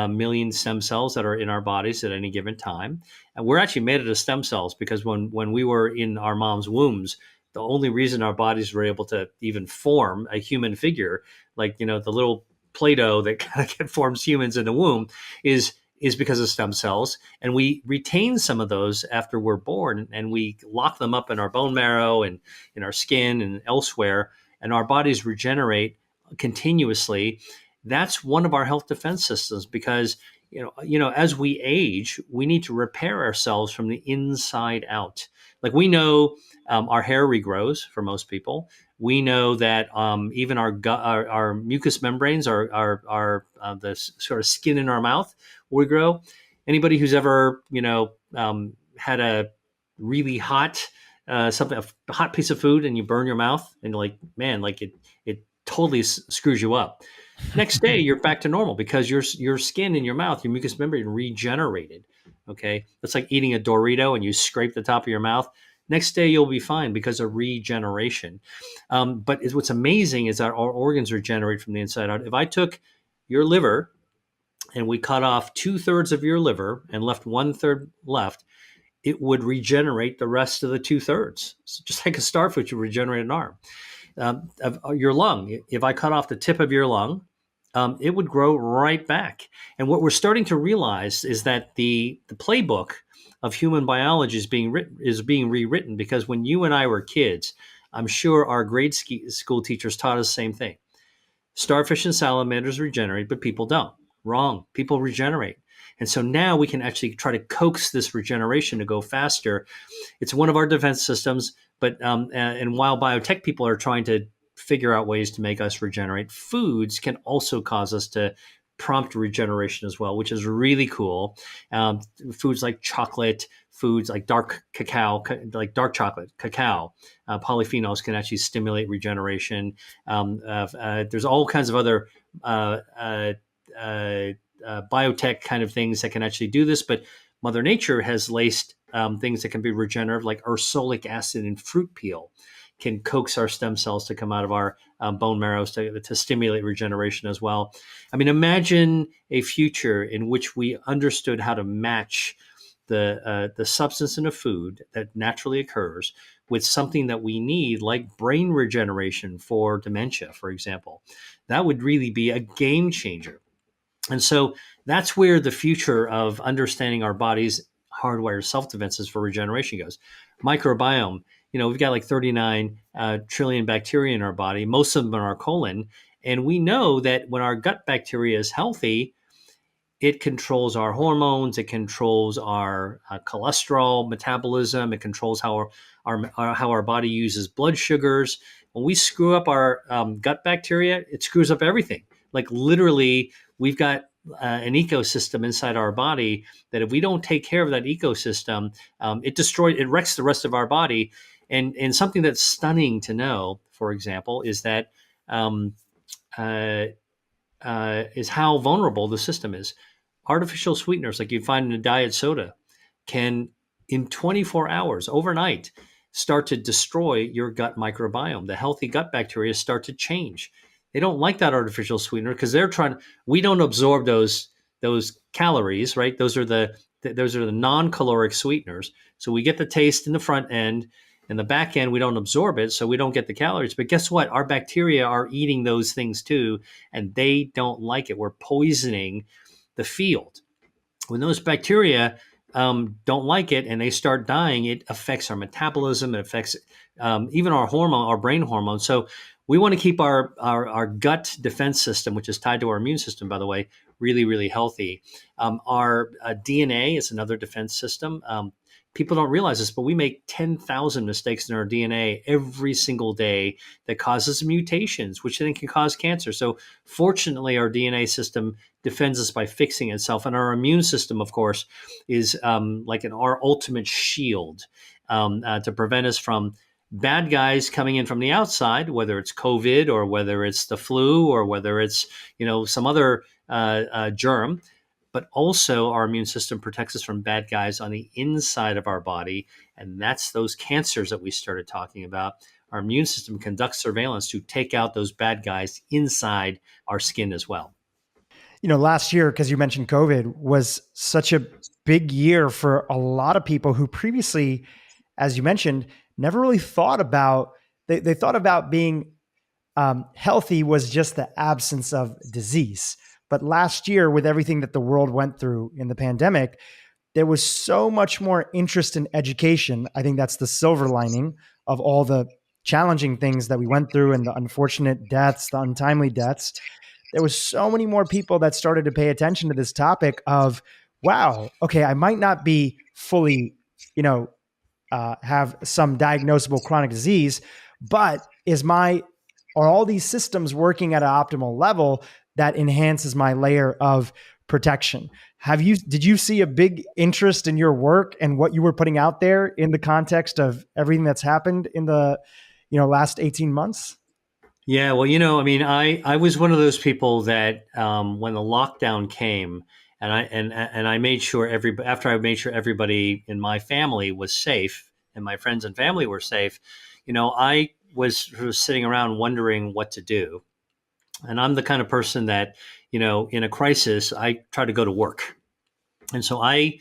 million stem cells that are in our bodies at any given time. And we're actually made out of stem cells because when we were in our mom's wombs, the only reason our bodies were able to even form a human figure, like, the little Play-Doh that kind of forms humans in the womb, is because of stem cells. And we retain some of those after we're born, and we lock them up in our bone marrow and in our skin and elsewhere, and our bodies regenerate continuously. That's one of our health defense systems, because as we age, we need to repair ourselves from the inside out. Like, we know our hair regrows for most people. We know that even our mucous membranes, our the sort of skin in our mouth, will regrow. Anybody who's ever had a really hot a hot piece of food and you burn your mouth, and you're like, man, like it totally screws you up. Next day, you're back to normal because your skin in your mouth, your mucous membrane regenerated. Okay, that's like eating a Dorito and you scrape the top of your mouth. Next day, you'll be fine because of regeneration. But what's amazing is that our organs regenerate from the inside out. If I took your liver and we cut off 2/3 of your liver and left 1/3 left, it would regenerate the rest of the 2/3. So just like a starfish would regenerate an arm. Of your lung, if I cut off the tip of your lung, it would grow right back. And what we're starting to realize is that the playbook of human biology is being rewritten, because when you and I were kids, I'm sure our grade school teachers taught us the same thing. Starfish and salamanders regenerate, but people don't. Wrong. People regenerate. And so now we can actually try to coax this regeneration to go faster. It's one of our defense systems, but and while biotech people are trying to figure out ways to make us regenerate, foods can also cause us to prompt regeneration as well, which is really cool. Foods like chocolate, foods like dark cacao, like dark chocolate, cacao, polyphenols can actually stimulate regeneration. There's all kinds of other biotech kind of things that can actually do this, but Mother Nature has laced things that can be regenerative, like ursolic acid in fruit peel can coax our stem cells to come out of our bone marrows to stimulate regeneration as well. I mean, imagine a future in which we understood how to match the substance in a food that naturally occurs with something that we need, like brain regeneration for dementia, for example. That would really be a game changer. And so that's where the future of understanding our body's hardwired self-defenses for regeneration goes. Microbiome, we've got like 39 trillion bacteria in our body, most of them in our colon. And we know that when our gut bacteria is healthy, it controls our hormones, it controls our cholesterol metabolism, it controls how our body uses blood sugars. When we screw up our gut bacteria, it screws up everything. Like literally, we've got an ecosystem inside our body that if we don't take care of that ecosystem, it wrecks the rest of our body. And something that's stunning to know, for example, is that is how vulnerable the system is. Artificial sweeteners, like you find in a diet soda, can in 24 hours, overnight, start to destroy your gut microbiome. The healthy gut bacteria start to change. They don't like that artificial sweetener because we don't absorb those calories, right? Those are the non-caloric sweeteners. So we get the taste in the front end. In the back end, we don't absorb it, so we don't get the calories. But guess what? Our bacteria are eating those things too, and they don't like it. We're poisoning the field. When those bacteria don't like it and they start dying, it affects our metabolism. It affects even our brain hormone. So we want to keep our gut defense system, which is tied to our immune system, by the way, really, really healthy. Our DNA is another defense system. People don't realize this, but we make 10,000 mistakes in our DNA every single day that causes mutations, which then can cause cancer. So fortunately, our DNA system defends us by fixing itself. And our immune system, of course, is like our ultimate shield to prevent us from bad guys coming in from the outside, whether it's COVID or whether it's the flu or whether it's some other germ. But also our immune system protects us from bad guys on the inside of our body. And that's those cancers that we started talking about. Our immune system conducts surveillance to take out those bad guys inside our skin as well. Last year, because you mentioned COVID, was such a big year for a lot of people who previously, as you mentioned, never really thought about, they thought about being healthy was just the absence of disease. But last year, with everything that the world went through in the pandemic, there was so much more interest in education. I think that's the silver lining of all the challenging things that we went through and the unfortunate deaths, the untimely deaths. There was so many more people that started to pay attention to this topic of, wow, okay, I might not be fully, have some diagnosable chronic disease, but are all these systems working at an optimal level that enhances my layer of protection? Did you see a big interest in your work and what you were putting out there in the context of everything that's happened in the, last 18 months? Yeah, well, I was one of those people that when the lockdown came, and I made sure after I made sure everybody in my family was safe and my friends and family were safe, I was sitting around wondering what to do. And I'm the kind of person that in a crisis, I try to go to work. And so I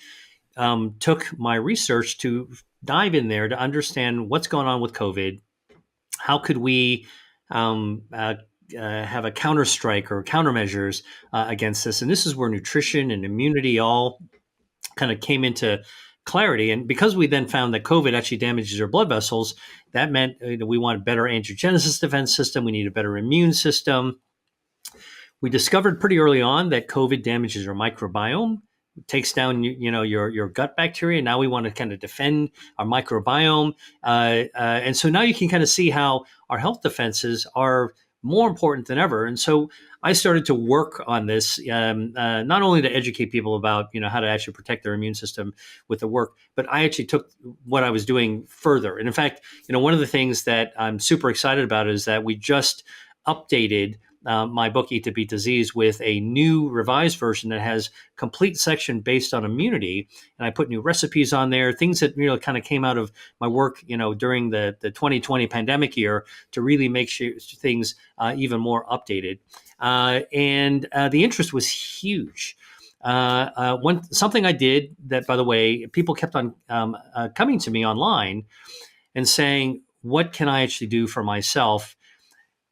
took my research to dive in there to understand what's going on with COVID. How could we have a counter strike or countermeasures against this? And this is where nutrition and immunity all kind of came into clarity. And because we then found that COVID actually damages our blood vessels, that meant we want a better angiogenesis defense system. We need a better immune system. We discovered pretty early on that COVID damages our microbiome, takes down your gut bacteria. Now we want to kind of defend our microbiome, and so now you can kind of see how our health defenses are more important than ever. And so I started to work on this, not only to educate people about how to actually protect their immune system with the work, but I actually took what I was doing further. And in fact, one of the things that I'm super excited about is that we just updated my book, Eat to Beat Disease, with a new revised version that has complete section based on immunity. And I put new recipes on there, things that kind of came out of my work, during the 2020 pandemic year to really make sure things even more updated. And the interest was huge. Something I did that, by the way, people kept on coming to me online and saying, what can I actually do for myself?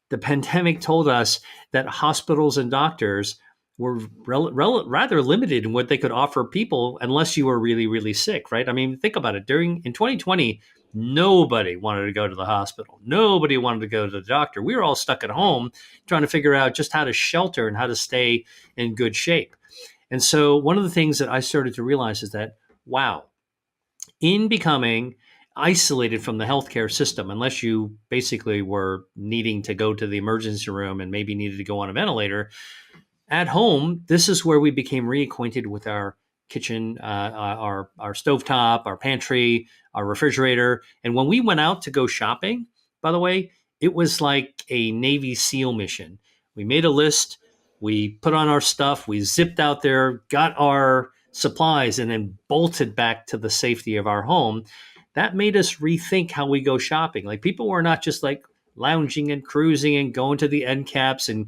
The pandemic told us that hospitals and doctors were rather limited in what they could offer people unless you were really, really sick, right? I mean, think about it. In 2020, nobody wanted to go to the hospital. Nobody wanted to go to the doctor. We were all stuck at home trying to figure out just how to shelter and how to stay in good shape. And so one of the things that I started to realize is that, wow, in becoming isolated from the healthcare system, unless you basically were needing to go to the emergency room and maybe needed to go on a ventilator, at home, this is where we became reacquainted with our kitchen, our stovetop, our pantry, our refrigerator. And when we went out to go shopping, by the way, it was like a Navy SEAL mission. We made a list, we put on our stuff, we zipped out there, got our supplies, and then bolted back to the safety of our home. That made us rethink how we go shopping. Like, people were not just like lounging and cruising and going to the end caps and,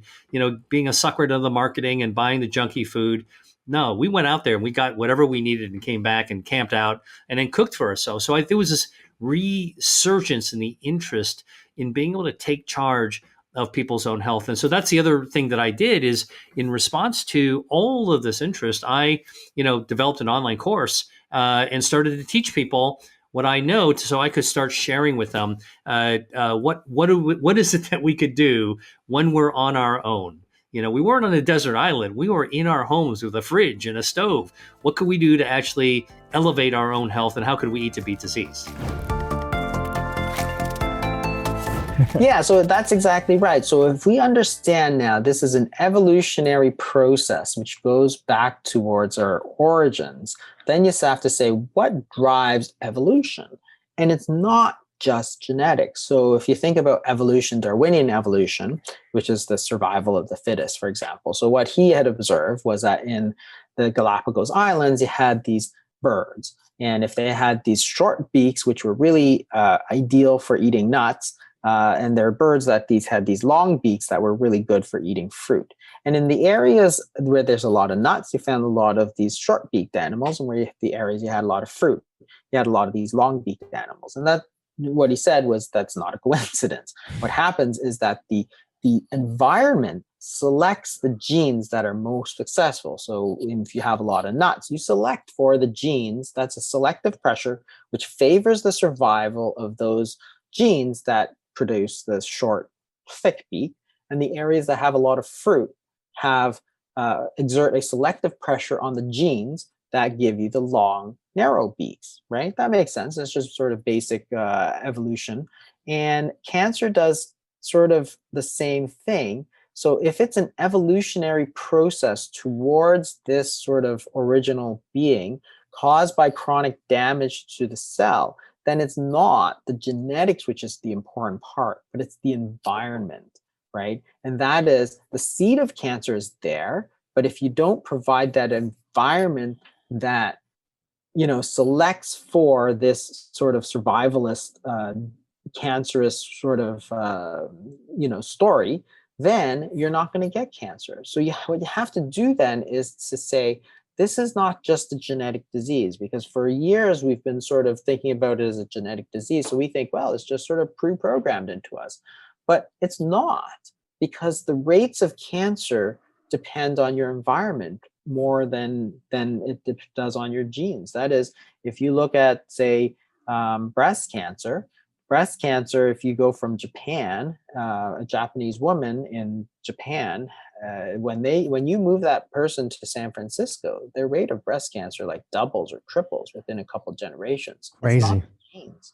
being a sucker to the marketing and buying the junky food. No, we went out there and we got whatever we needed and came back and camped out and then cooked for ourselves. So there was this resurgence in the interest in being able to take charge of people's own health. And so that's the other thing that I did is, in response to all of this interest, I, developed an online course and started to teach people what I know, so I could start sharing with them what is it that we could do when we're on our own. We weren't on a desert island. We were in our homes with a fridge and a stove. What could we do to actually elevate our own health, and how could we eat to beat disease? Yeah, so that's exactly right. So if we understand now, this is an evolutionary process which goes back towards our origins, then you have to say, what drives evolution? And it's not just genetics. So if you think about evolution, Darwinian evolution, which is the survival of the fittest, for example. So what he had observed was that in the Galapagos Islands, you had these birds. And if they had these short beaks, which were really ideal for eating nuts, and there are birds that had these long beaks that were really good for eating fruit. And in the areas where there's a lot of nuts, you found a lot of these short-beaked animals, and the areas you had a lot of fruit, you had a lot of these long-beaked animals. And that, what he said was, that's not a coincidence. What happens is that the environment selects the genes that are most successful. So if you have a lot of nuts, you select for the genes, that's a selective pressure, which favors the survival of those genes that produce the short, thick beak, and the areas that have a lot of fruit have exert a selective pressure on the genes that give you the long, narrow beaks, right? That makes sense. It's just sort of basic evolution. And cancer does sort of the same thing. So if it's an evolutionary process towards this sort of original being caused by chronic damage to the cell, then it's not the genetics which is the important part, but it's the environment, right? And that is, the seed of cancer is there, but if you don't provide that environment that, selects for this sort of survivalist, cancerous sort of, story, then you're not going to get cancer. So what you have to do then is to say, this is not just a genetic disease, because for years we've been sort of thinking about it as a genetic disease. So we think, well, it's just sort of pre-programmed into us. But it's not, because the rates of cancer depend on your environment more than it does on your genes. That is, if you look at, say, breast cancer, if you go from Japan, a Japanese woman in Japan, when you move that person to San Francisco, their rate of breast cancer like doubles or triples within a couple of generations. Crazy. It's not the genes,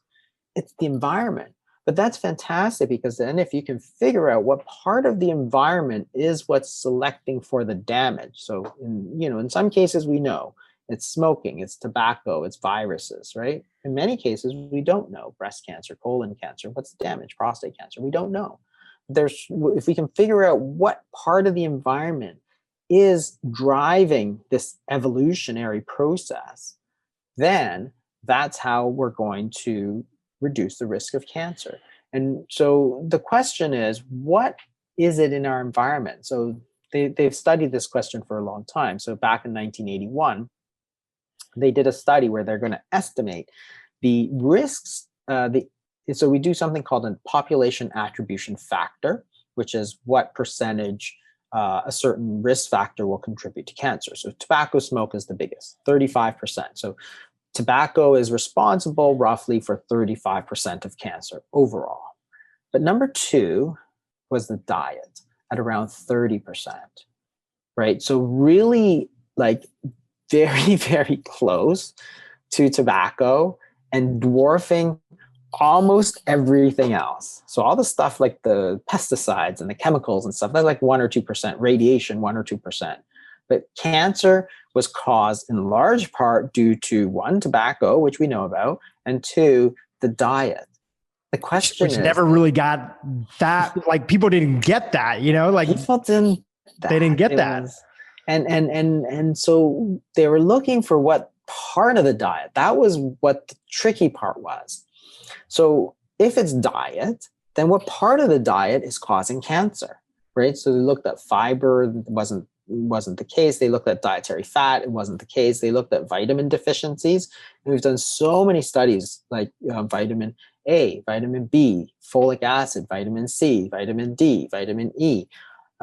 it's the environment. But that's fantastic, because then if you can figure out what part of the environment is what's selecting for the damage. So in some cases we know it's smoking, it's tobacco, it's viruses, right? In many cases we don't know. Breast cancer, colon cancer, what's the damage? Prostate cancer, we don't know. If we can figure out what part of the environment is driving this evolutionary process, then that's how we're going to reduce the risk of cancer. And so the question is, what is it in our environment? So they've studied this question for a long time. So back in 1981, they did a study where they're going to estimate the risks. So we do something called a population attribution factor, which is what percentage a certain risk factor will contribute to cancer. So tobacco smoke is the biggest, 35%. So tobacco is responsible roughly for 35% of cancer overall. But number two was the diet at around 30%, right? So really like very, very close to tobacco and dwarfing almost everything else. So all the stuff like the pesticides and the chemicals and stuff, that's like 1 or 2%, radiation, 1 or 2%. But cancer was caused in large part due to, one, tobacco, which we know about, and two, the diet. The question is, never really got that. Like people didn't get that, like people didn't. They didn't get that. And so they were looking for what part of the diet. That was what the tricky part was. So if it's diet, then what part of the diet is causing cancer, right? So they looked at fiber, it wasn't the case. They looked at dietary fat, it wasn't the case. They looked at vitamin deficiencies. And we've done so many studies like vitamin A, vitamin B, folic acid, vitamin C, vitamin D, vitamin E,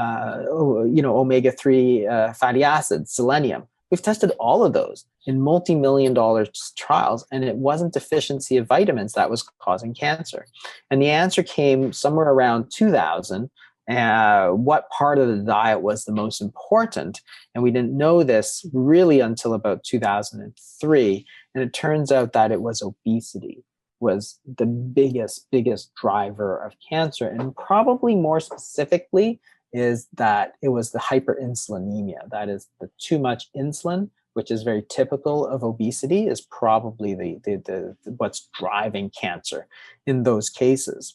omega-3 fatty acids, selenium. We've tested all of those in multi-million-dollar trials, and it wasn't deficiency of vitamins that was causing cancer. And the answer came somewhere around 2000. What part of the diet was the most important? And we didn't know this really until about 2003. And it turns out that it was obesity was the biggest driver of cancer. And probably more specifically is that it was the hyperinsulinemia. That is, the too much insulin, which is very typical of obesity, is probably the what's driving cancer in those cases.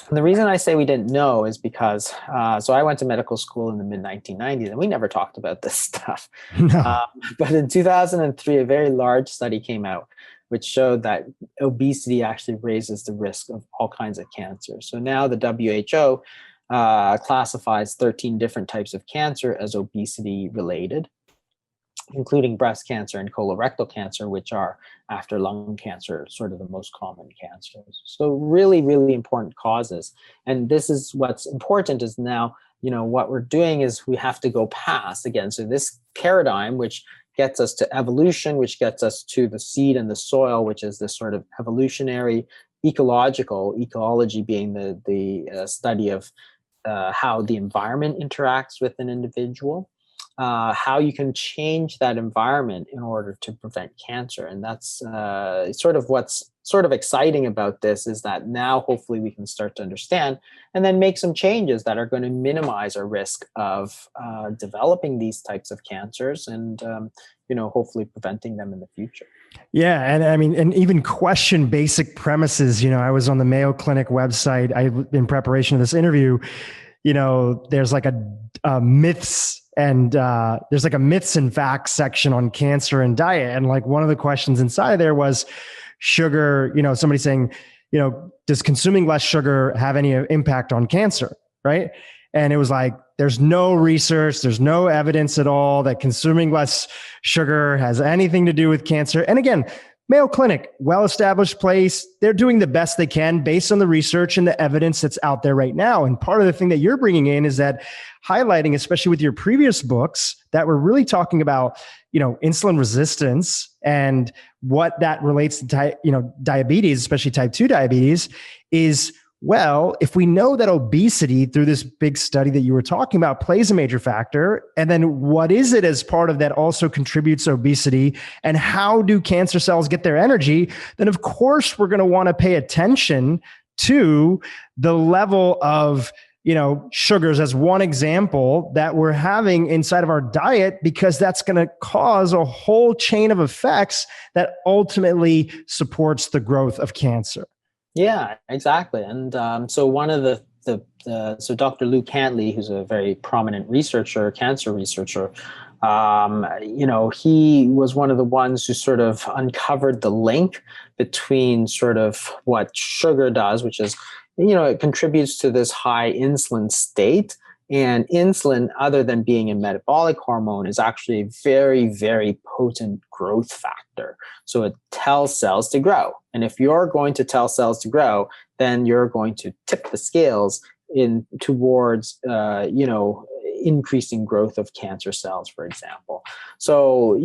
And the reason I say we didn't know is because, so I went to medical school in the mid-1990s, and we never talked about this stuff. No. But in 2003, a very large study came out which showed that obesity actually raises the risk of all kinds of cancer. So now the WHO classifies 13 different types of cancer as obesity related, including breast cancer and colorectal cancer, which are, after lung cancer, sort of the most common cancers. So really, really important causes. And this is what's important is now, what we're doing is we have to go past again. So this paradigm, which gets us to evolution, which gets us to the seed and the soil, which is this sort of evolutionary ecology being the study of how the environment interacts with an individual. How you can change that environment in order to prevent cancer. And that's sort of what's sort of exciting about this, is that now hopefully we can start to understand and then make some changes that are going to minimize our risk of developing these types of cancers and, hopefully preventing them in the future. Yeah. And even question basic premises. I was on the Mayo Clinic website in preparation of this interview. There's like a myths and there's like a myths and facts section on cancer and diet. And like one of the questions inside of there was sugar, somebody saying, does consuming less sugar have any impact on cancer? Right. And it was like, there's no research, there's no evidence at all that consuming less sugar has anything to do with cancer. And again, Mayo Clinic, well-established place. They're doing the best they can based on the research and the evidence that's out there right now. And part of the thing that you're bringing in is that highlighting, especially with your previous books, that we're really talking about, insulin resistance and what that relates to, diabetes, especially type 2 diabetes, is, well, if we know that obesity through this big study that you were talking about plays a major factor, and then what is it as part of that also contributes to obesity, and how do cancer cells get their energy, then of course we're going to want to pay attention to the level of sugars as one example that we're having inside of our diet, because that's going to cause a whole chain of effects that ultimately supports the growth of cancer. Yeah, exactly. And so one of so Dr. Lou Cantley, who's a very prominent researcher, cancer researcher, he was one of the ones who sort of uncovered the link between sort of what sugar does, which is, it contributes to this high insulin state. And insulin, other than being a metabolic hormone, is actually a very, very potent growth factor. So it tells cells to grow. And if you're going to tell cells to grow, then you're going to tip the scales in towards, increasing growth of cancer cells, for example. So,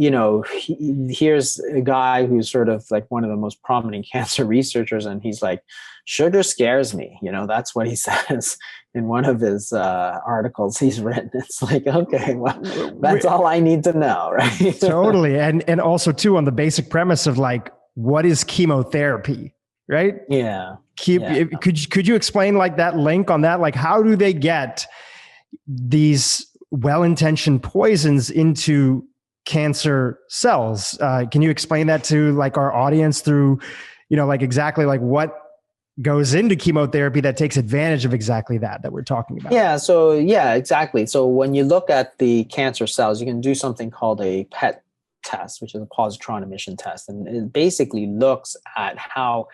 here's a guy who's sort of like one of the most prominent cancer researchers, and he's like, sugar scares me. That's what he says in one of his articles he's written. It's like, okay, well, that's all I need to know, right? Totally. And also too, on the basic premise of like, what is chemotherapy, right? Yeah. Could you explain like that link on that? Like, how do they get these well-intentioned poisons into cancer cells? Can you explain that to like our audience through, like exactly like what goes into chemotherapy that takes advantage of exactly that we're talking about? Yeah, exactly. So when you look at the cancer cells, you can do something called a PET test, which is a positron emission test. And it basically looks at how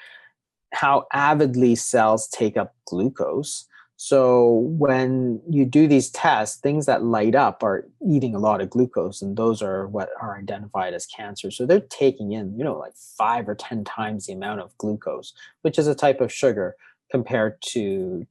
avidly cells take up glucose. So when you do these tests, things that light up are eating a lot of glucose, and those are what are identified as cancer. So they're taking in, like 5 or 10 times the amount of glucose, which is a type of sugar compared to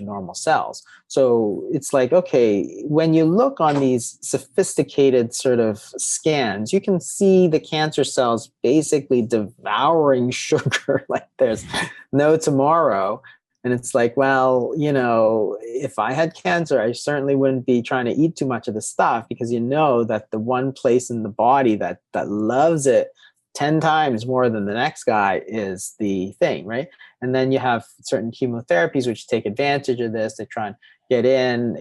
normal cells. So it's like, okay, when you look on these sophisticated sort of scans, you can see the cancer cells basically devouring sugar like there's no tomorrow. And it's like, well, if I had cancer, I certainly wouldn't be trying to eat too much of the stuff, because that the one place in the body that loves it 10 times more than the next guy is the thing, right? And then you have certain chemotherapies which take advantage of this. They try and get in,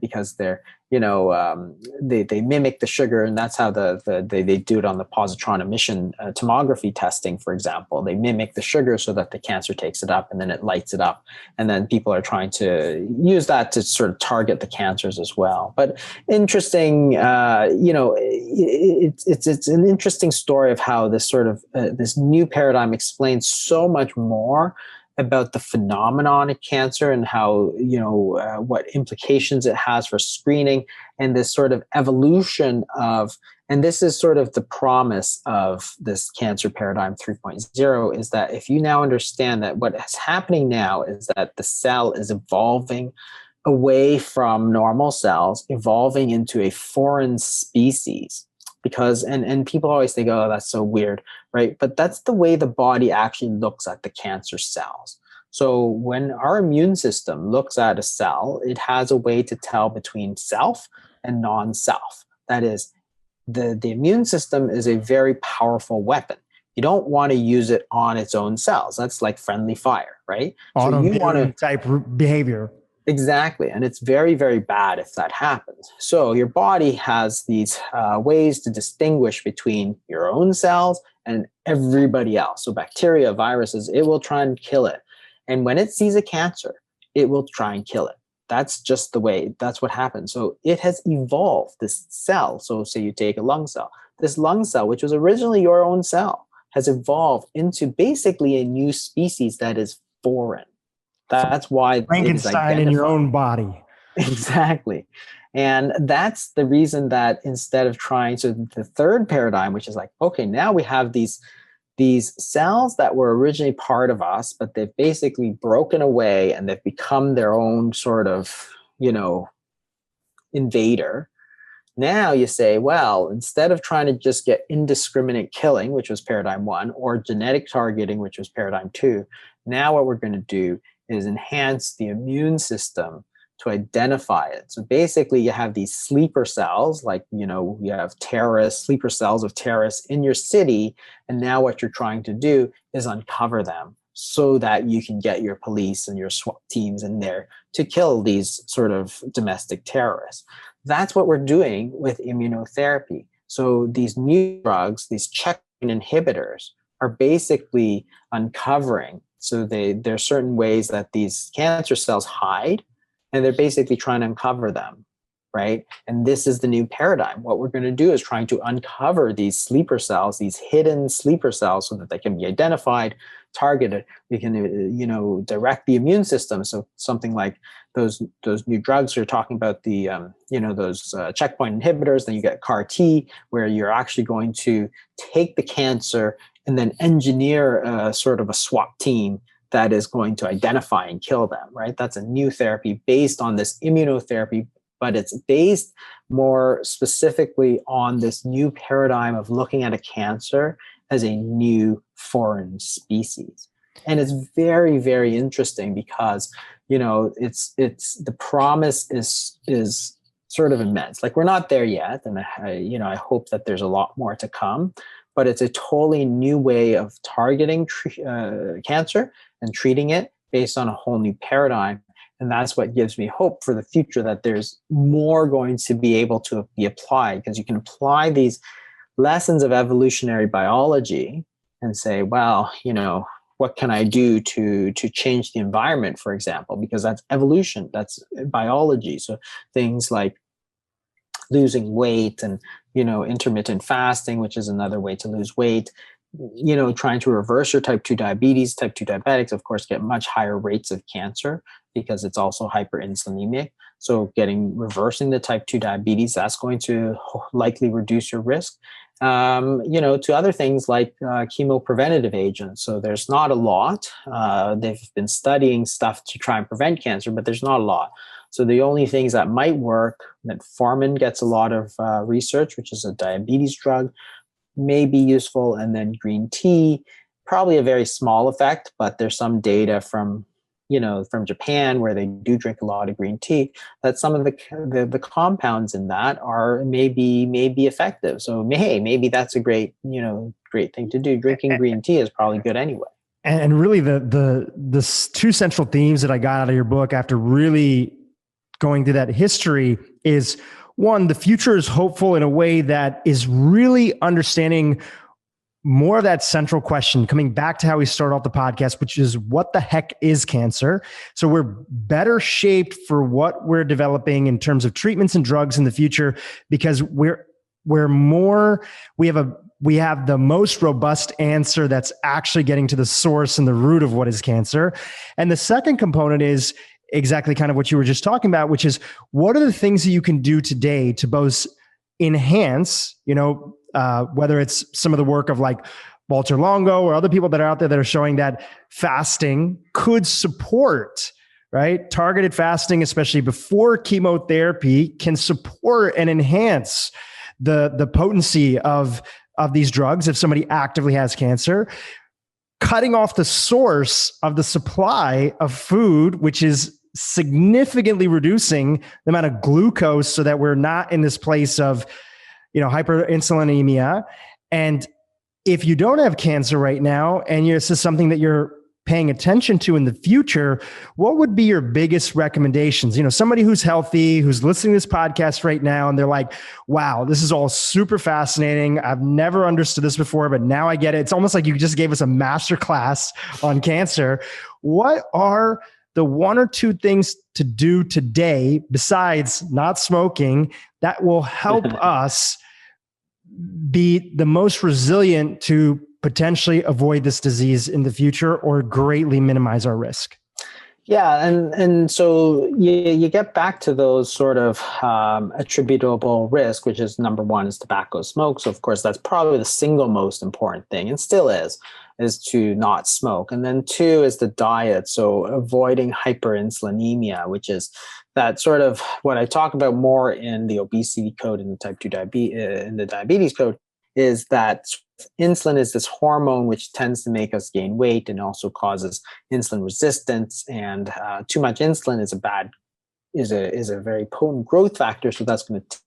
because they're, they mimic the sugar, and that's how they do it on the positron emission tomography testing, for example. They mimic the sugar so that the cancer takes it up, and then it lights it up. And then people are trying to use that to sort of target the cancers as well. But interesting, it's an interesting story of how this sort of this new paradigm explains so much more about the phenomenon of cancer and how, what implications it has for screening, and this sort of evolution of, and this is sort of the promise of this cancer paradigm 3.0, is that if you now understand that what is happening now is that the cell is evolving away from normal cells, evolving into a foreign species. Because, and people always think, oh, that's so weird, right? But that's the way the body actually looks at the cancer cells. So when our immune system looks at a cell, it has a way to tell between self and non-self. That is, the immune system is a very powerful weapon. You don't want to use it on its own cells. That's like friendly fire, right? So you want to type behavior. Exactly. And it's very, very bad if that happens. So your body has these ways to distinguish between your own cells and everybody else. So bacteria, viruses, it will try and kill it. And when it sees a cancer, it will try and kill it. That's just the way, that's what happens. So it has evolved, this cell. So say you take a lung cell. This lung cell, which was originally your own cell, has evolved into basically a new species that is foreign. That's why Frankenstein in your own body. Exactly. And that's the reason that instead of trying to the third paradigm, which is like, okay, now we have these cells that were originally part of us, but they've basically broken away and they've become their own sort of, invader. Now you say, well, instead of trying to just get indiscriminate killing, which was paradigm 1, or genetic targeting, which was paradigm 2, now what we're going to do is enhance the immune system to identify it. So basically you have these sleeper cells, like, you have terrorists, sleeper cells of terrorists in your city. And now what you're trying to do is uncover them so that you can get your police and your SWAT teams in there to kill these sort of domestic terrorists. That's what we're doing with immunotherapy. So these new drugs, these checkpoint inhibitors, are basically uncovering. So there are certain ways that these cancer cells hide, and they're basically trying to uncover them, right? And this is the new paradigm. What we're going to do is trying to uncover these sleeper cells, these hidden sleeper cells, so that they can be identified, targeted. We can, direct the immune system. So something like those new drugs you're talking about, the those checkpoint inhibitors. Then you get CAR T, where you're actually going to take the cancer and then engineer sort of a SWAT team that is going to identify and kill them, right? That's a new therapy based on this immunotherapy, but it's based more specifically on this new paradigm of looking at a cancer as a new foreign species. And it's very, very interesting because, it's the promise is sort of immense. Like, we're not there yet. And I hope that there's a lot more to come, but it's a totally new way of targeting cancer and treating it based on a whole new paradigm. And that's what gives me hope for the future, that there's more going to be able to be applied, because you can apply these lessons of evolutionary biology and say, well, what can I do to change the environment, for example, because that's evolution, that's biology. So things like losing weight and, intermittent fasting, which is another way to lose weight, trying to reverse your type 2 diabetes. Type 2 diabetics, of course, get much higher rates of cancer because it's also hyperinsulinemic. So reversing the type 2 diabetes, that's going to likely reduce your risk. To other things like chemopreventative agents. So there's not a lot. They've been studying stuff to try and prevent cancer, but there's not a lot. So the only things that might work, metformin gets a lot of research, which is a diabetes drug, may be useful. And then green tea, probably a very small effect, but there's some data from Japan, where they do drink a lot of green tea, that some of the compounds in that are maybe effective. So hey, maybe that's a great thing to do. Drinking green tea is probably good anyway. And really the two central themes that I got out of your book after really going through that history is, one, the future is hopeful in a way that is really understanding more of that central question, coming back to how we started off the podcast, which is, what the heck is cancer? So we're better shaped for what we're developing in terms of treatments and drugs in the future, because we have the most robust answer that's actually getting to the source and the root of what is cancer. And the second component is exactly kind of what you were just talking about, which is, what are the things that you can do today to both enhance, whether it's some of the work of like Walter Longo or other people that are out there that are showing that fasting could support, right? Targeted fasting, especially before chemotherapy, can support and enhance the potency of these drugs if somebody actively has cancer. Cutting off the source of the supply of food, which is significantly reducing the amount of glucose, so that we're not in this place of hyperinsulinemia. And if you don't have cancer right now, and this is something that you're paying attention to in the future, what would be your biggest recommendations? Somebody who's healthy, who's listening to this podcast right now, and they're like, wow, this is all super fascinating. I've never understood this before, but now I get it. It's almost like you just gave us a master class on cancer. What are the one or two things to do today, besides not smoking, that will help us be the most resilient to potentially avoid this disease in the future or greatly minimize our risk? Yeah, and so you get back to those sort of attributable risk, which is number one is tobacco smoke. So of course that's probably the single most important thing, and still is to not smoke. And then two is the diet. So avoiding hyperinsulinemia, which is that sort of what I talk about more in the obesity code and the type 2 diabetes in the diabetes code, is that insulin is this hormone which tends to make us gain weight and also causes insulin resistance. And too much insulin is a very potent growth factor. So that's going to.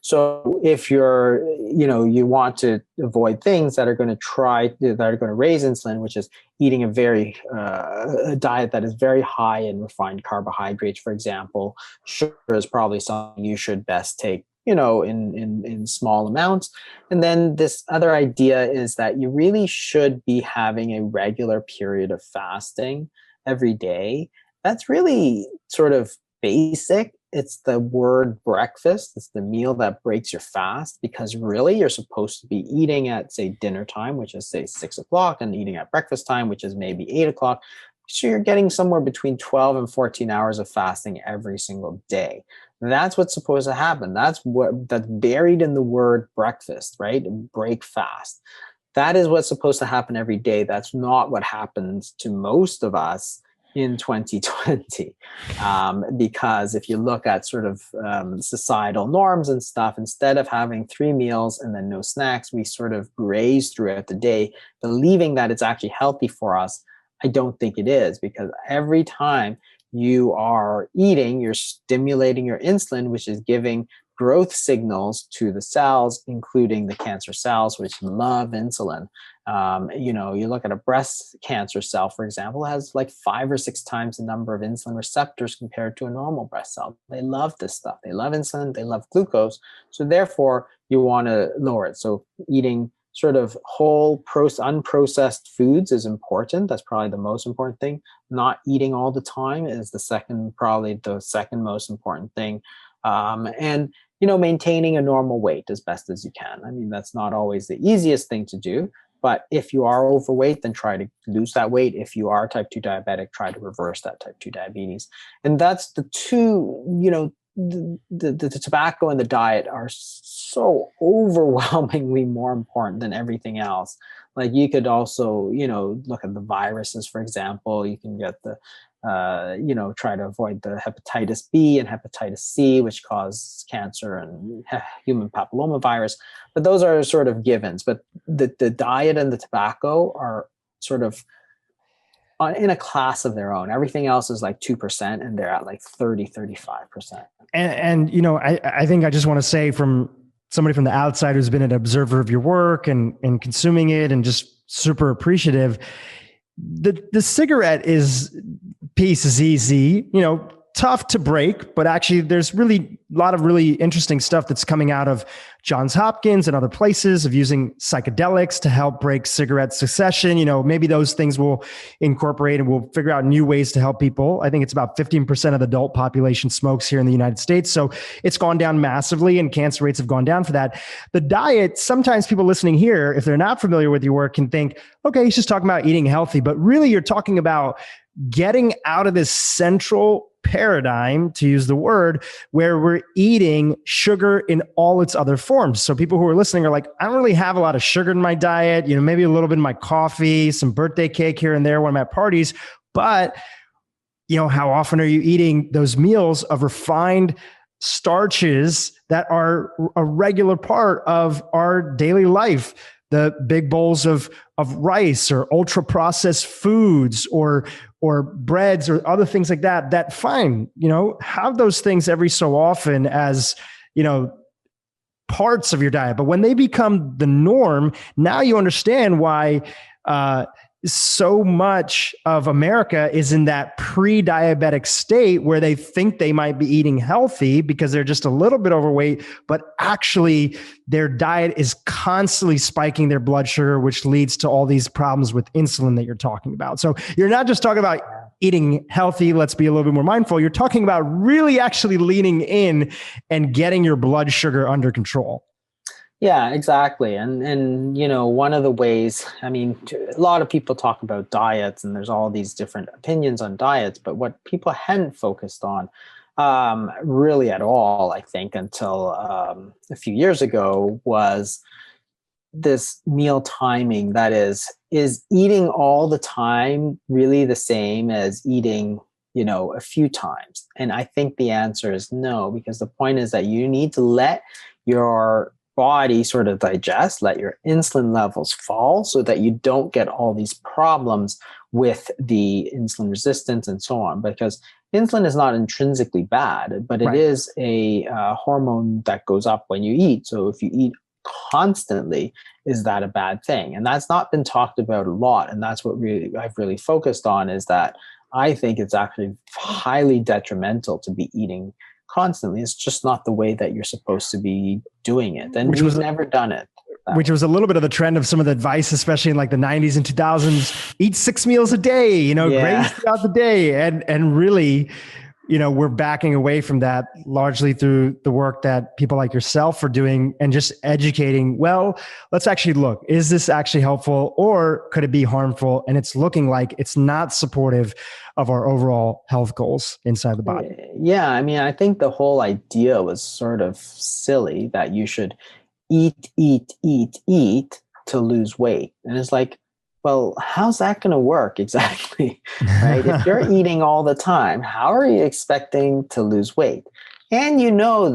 So if you want to avoid things that are going to raise insulin, which is eating a diet that is very high in refined carbohydrates, for example, sugar is probably something you should best take in small amounts. And then this other idea is that you really should be having a regular period of fasting every day. That's really sort of basic. It's the word breakfast. It's the meal that breaks your fast, because really you're supposed to be eating at, say, dinner time, which is, say, 6 o'clock, and eating at breakfast time, which is maybe 8 o'clock. So you're getting somewhere between 12 and 14 hours of fasting every single day. That's what's supposed to happen. That's buried in the word breakfast, right? Break fast. That is what's supposed to happen every day. That's not what happens to most of us in 2020. Because if you look at sort of societal norms and stuff, instead of having 3 meals and then no snacks, we sort of graze throughout the day, believing that it's actually healthy for us. I don't think it is, because every time you are eating, you're stimulating your insulin, which is giving growth signals to the cells, including the cancer cells, which love insulin. You look at a breast cancer cell, for example, has like 5 or 6 times the number of insulin receptors compared to a normal breast cell. They love this stuff. They love insulin. They love glucose. So therefore, you want to lower it. So eating sort of whole unprocessed foods is important. That's probably the most important thing. Not eating all the time is probably the second most important thing. And maintaining a normal weight as best as you can. I mean, that's not always the easiest thing to do, but if you are overweight, then try to lose that weight. If you are type 2 diabetic, try to reverse that type 2 diabetes. And that's the two, the tobacco and the diet are so overwhelmingly more important than everything else. Like you could also, look at the viruses, for example. You can get the, try to avoid the hepatitis B and hepatitis C, which cause cancer, and human papillomavirus. But those are sort of givens. But the diet and the tobacco are sort of in a class of their own. Everything else is like 2%, and they're at like 35%. And I think I just want to say, from somebody from the outside who's been an observer of your work and consuming it and just super appreciative, the cigarette piece is easy, tough to break, but actually there's really a lot of really interesting stuff that's coming out of Johns Hopkins and other places of using psychedelics to help break cigarette cessation. Maybe those things will incorporate, and we'll figure out new ways to help people. I think it's about 15% of the adult population smokes here in the United States. So it's gone down massively, and cancer rates have gone down for that. The diet, sometimes people listening here, if they're not familiar with your work, can think, okay, he's just talking about eating healthy, but really you're talking about getting out of this central paradigm, to use the word, where we're eating sugar in all its other forms. So people who are listening are like, I don't really have a lot of sugar in my diet, maybe a little bit in my coffee, some birthday cake here and there when I'm at parties. But, how often are you eating those meals of refined starches that are a regular part of our daily life? The big bowls of rice or ultra processed foods or breads or other things like that fine, have those things every so often as, parts of your diet. But when they become the norm, now you understand why so much of America is in that pre-diabetic state where they think they might be eating healthy because they're just a little bit overweight, but actually their diet is constantly spiking their blood sugar, which leads to all these problems with insulin that you're talking about. So you're not just talking about eating healthy, let's be a little bit more mindful. You're talking about really actually leaning in and getting your blood sugar under control. Yeah, exactly. And one of the ways, I mean, a lot of people talk about diets and there's all these different opinions on diets, but what people hadn't focused on really at all, I think, until a few years ago was this meal timing. That is eating all the time really the same as eating, a few times? And I think the answer is no, because the point is that you need to let your body sort of digest, let your insulin levels fall so that you don't get all these problems with the insulin resistance and so on. Because insulin is not intrinsically bad, but it Right. is a hormone that goes up when you eat. So if you eat constantly, is that a bad thing? And that's not been talked about a lot. And that's what I've really focused on, is that I think it's actually highly detrimental to be eating constantly. It's just not the way that you're supposed to be doing it. And Which we've was never done it. which was a little bit of the trend of some of the advice, especially in like the 90s and 2000s. Eat 6 meals a day, Yeah. graze throughout the day. And really, we're backing away from that largely through the work that people like yourself are doing and just educating. Well, let's actually look, is this actually helpful or could it be harmful? And it's looking like it's not supportive of our overall health goals inside the body. Yeah. I mean, I think the whole idea was sort of silly that you should eat to lose weight. And it's like, well, how's that going to work exactly? Right? If you're eating all the time, how are you expecting to lose weight? And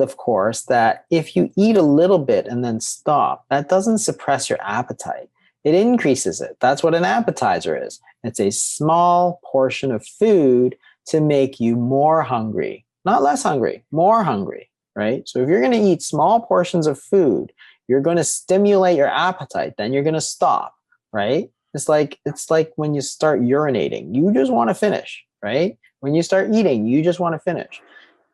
of course, that if you eat a little bit and then stop, that doesn't suppress your appetite. It increases it. That's what an appetizer is. It's a small portion of food to make you more hungry, not less hungry, more hungry, right? So if you're going to eat small portions of food, you're going to stimulate your appetite, then you're going to stop, right? It's like when you start urinating, you just want to finish, right? When you start eating, you just want to finish.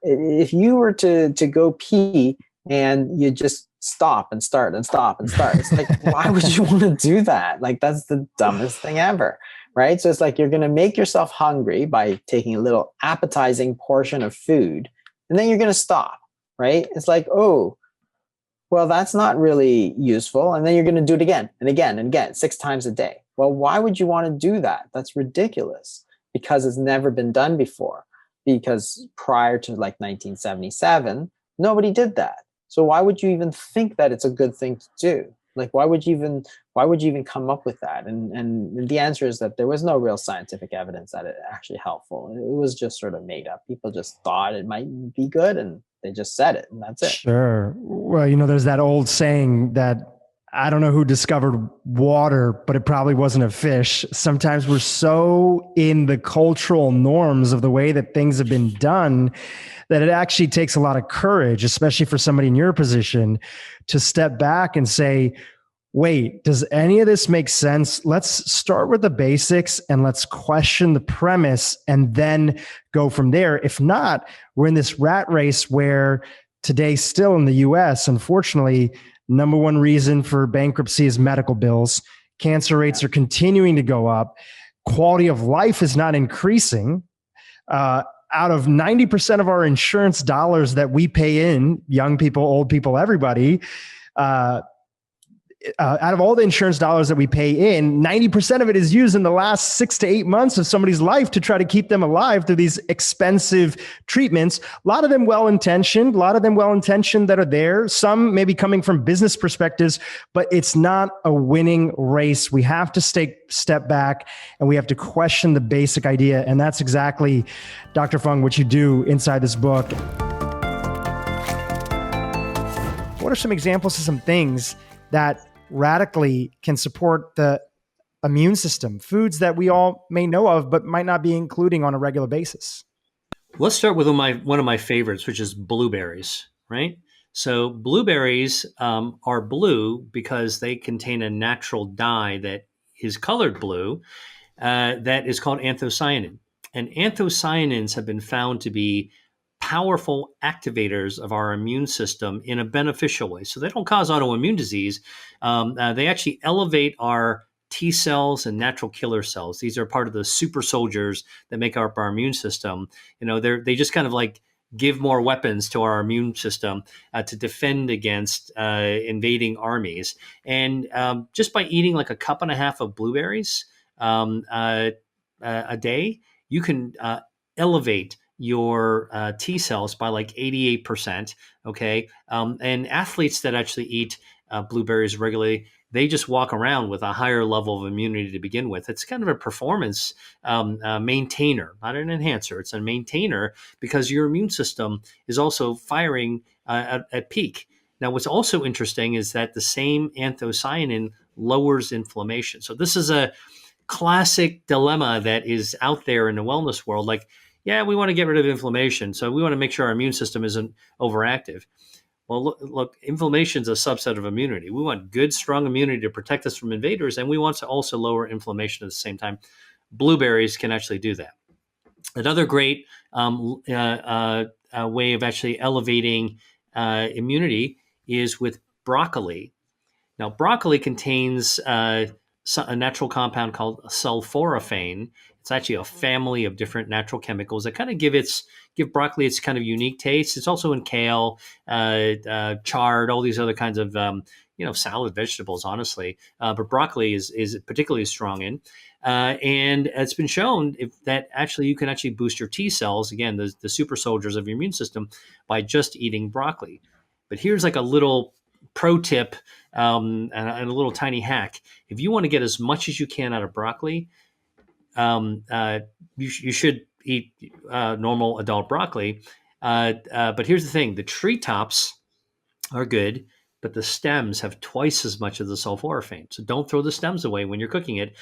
If you were to go pee and you just stop and start and stop and start, it's like, why would you want to do that? Like, that's the dumbest thing ever, right? So it's like you're going to make yourself hungry by taking a little appetizing portion of food, and then you're going to stop, right? It's like, oh, well, that's not really useful. And then you're going to do it again and again and again, 6 times a day. Well, why would you want to do that? That's ridiculous, because it's never been done before. Because prior to like 1977, nobody did that. So why would you even think that it's a good thing to do? Like, why would you even come up with that? And the answer is that there was no real scientific evidence that it actually helpful. It was just sort of made up. People just thought it might be good, and they just said it, and that's it. Sure. Well, there's that old saying that I don't know who discovered water, but it probably wasn't a fish. Sometimes we're so in the cultural norms of the way that things have been done that it actually takes a lot of courage, especially for somebody in your position, to step back and say, wait, does any of this make sense? Let's start with the basics and let's question the premise and then go from there. If not, we're in this rat race where today, still in the US, unfortunately, number one reason for bankruptcy is medical bills. Cancer rates are continuing to go up. Quality of life is not increasing. Out of 90% of our insurance dollars that we pay in, young people, old people, everybody, out of all the insurance dollars that we pay in, 90% of it is used in the last 6 to 8 months of somebody's life to try to keep them alive through these expensive treatments. A lot of them well-intentioned, that are there. Some maybe coming from business perspectives, but it's not a winning race. We have to step back and we have to question the basic idea. And that's exactly, Dr. Fung, what you do inside this book. What are some examples of some things that radically can support the immune system, foods that we all may know of, but might not be including on a regular basis? Let's start with one of my favorites, which is blueberries, right? So blueberries are blue because they contain a natural dye that is colored blue that is called anthocyanin. And anthocyanins have been found to be powerful activators of our immune system in a beneficial way. So they don't cause autoimmune disease. They actually elevate our T cells and natural killer cells. These are part of the super soldiers that make up our immune system. They just kind of like give more weapons to our immune system to defend against invading armies. And just by eating like a cup and a half of blueberries a day, you can elevate your T cells by like 88%. Okay. And athletes that actually eat blueberries regularly, they just walk around with a higher level of immunity to begin with. It's kind of a performance maintainer, not an enhancer. It's a maintainer because your immune system is also firing at peak. Now, what's also interesting is that the same anthocyanin lowers inflammation. So this is a classic dilemma that is out there in the wellness world. Like, yeah, we want to get rid of inflammation, so we want to make sure our immune system isn't overactive. Well, look, inflammation is a subset of immunity. We want good, strong immunity to protect us from invaders, and we want to also lower inflammation at the same time. Blueberries can actually do that. Another great way of actually elevating immunity is with broccoli. Now, broccoli contains a natural compound called sulforaphane. It's actually a family of different natural chemicals that kind of give broccoli its kind of unique taste. It's also in kale, chard, all these other kinds of salad vegetables, honestly. But broccoli is particularly strong in. And it's been shown that actually you can actually boost your T cells, again, the super soldiers of your immune system, by just eating broccoli. But here's like a little pro tip and a little tiny hack. If you want to get as much as you can out of broccoli, you should eat normal adult broccoli. But here's the thing. The treetops are good, but the stems have twice as much of the sulforaphane. So don't throw the stems away when you're cooking it.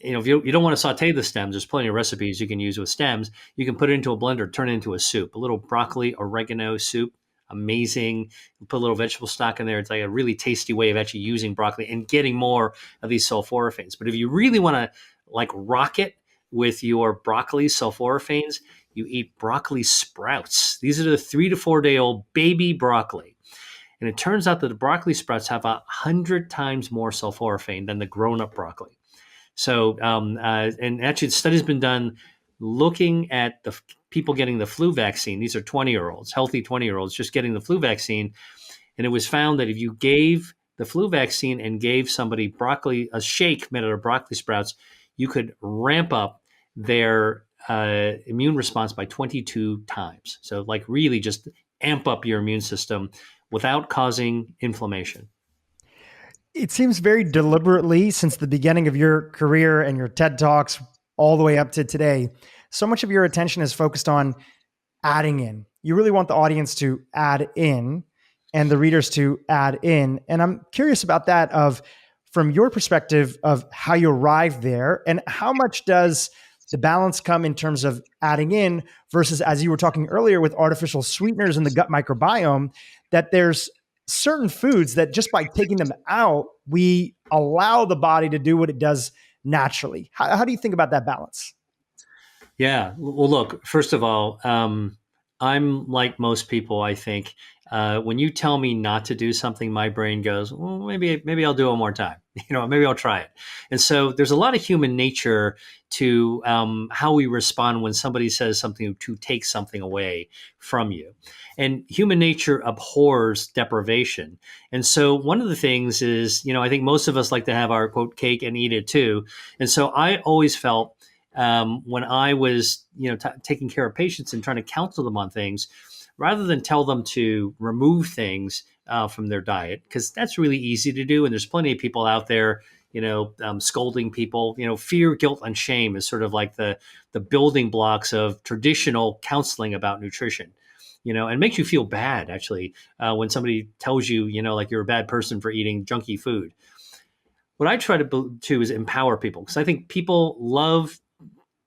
If you don't want to saute the stems, there's plenty of recipes you can use with stems. You can put it into a blender, turn it into a soup, a little broccoli oregano soup. Amazing. Put a little vegetable stock in there. It's like a really tasty way of actually using broccoli and getting more of these sulforaphanes. But if you really want to like rock it with your broccoli sulforaphanes, you eat broccoli sprouts. These are the 3 to 4 day old baby broccoli. And it turns out that the broccoli sprouts have 100 times more sulforaphane than the grown-up broccoli. So, and actually the study's been done looking at the people getting the flu vaccine. These are 20-year-olds, healthy 20-year-olds, just getting the flu vaccine. And it was found that if you gave the flu vaccine and gave somebody broccoli, a shake made out of broccoli sprouts, you could ramp up their immune response by 22 times. So like really just amp up your immune system without causing inflammation. It seems very deliberately, since the beginning of your career and your TED Talks all the way up to today, so much of your attention is focused on adding in. You really want the audience to add in and the readers to add in. And I'm curious about that, from your perspective of how you arrived there, and how much does the balance come in terms of adding in versus, as you were talking earlier, with artificial sweeteners in the gut microbiome, that there's certain foods that just by taking them out, we allow the body to do what it does naturally. How do you think about that balance? Yeah. Well, look, first of all, I'm like most people, I think. When you tell me not to do something, my brain goes, well, maybe I'll do it one more time. Maybe I'll try it. And so there's a lot of human nature to how we respond when somebody says something to take something away from you. And human nature abhors deprivation. And so one of the things is, I think most of us like to have our quote cake and eat it too. And so I always felt when I was, taking care of patients and trying to counsel them on things, rather than tell them to remove things from their diet, because that's really easy to do. And there's plenty of people out there, scolding people. Fear, guilt, and shame is sort of like the building blocks of traditional counseling about nutrition. And it makes you feel bad, actually, when somebody tells you, like you're a bad person for eating junky food. What I try to do is empower people, because I think people love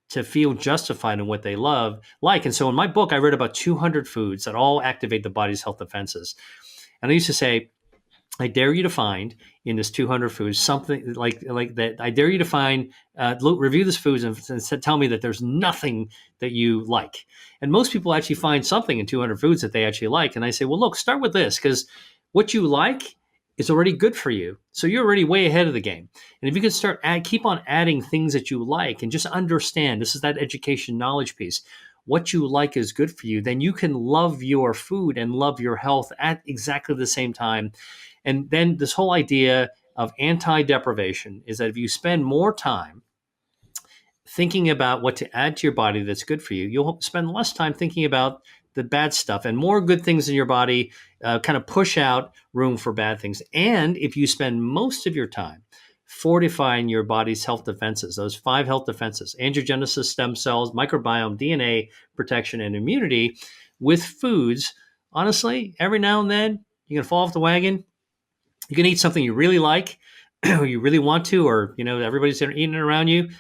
to feel justified in what they like. And so in my book, I read about 200 foods that all activate the body's health defenses. And I used to say, I dare you to find in this 200 foods something like that. I dare you to find, review this foods and tell me that there's nothing that you like. And most people actually find something in 200 foods that they actually like. And I say, well, look, start with this, because what you like is already good for you. So you're already way ahead of the game. And if you can keep on adding things that you like and just understand, this is that education knowledge piece. what you like is good for you, then you can love your food and love your health at exactly the same time. And then this whole idea of anti-deprivation is that if you spend more time thinking about what to add to your body that's good for you, you'll spend less time thinking about the bad stuff, and more good things in your body kind of push out room for bad things. And if you spend most of your time fortifying your body's health defenses, those 5 health defenses, angiogenesis, stem cells, microbiome, DNA protection, and immunity with foods, honestly, every now and then you're going to fall off the wagon. You can eat something you really like, or you really want to, or everybody's eating it around you,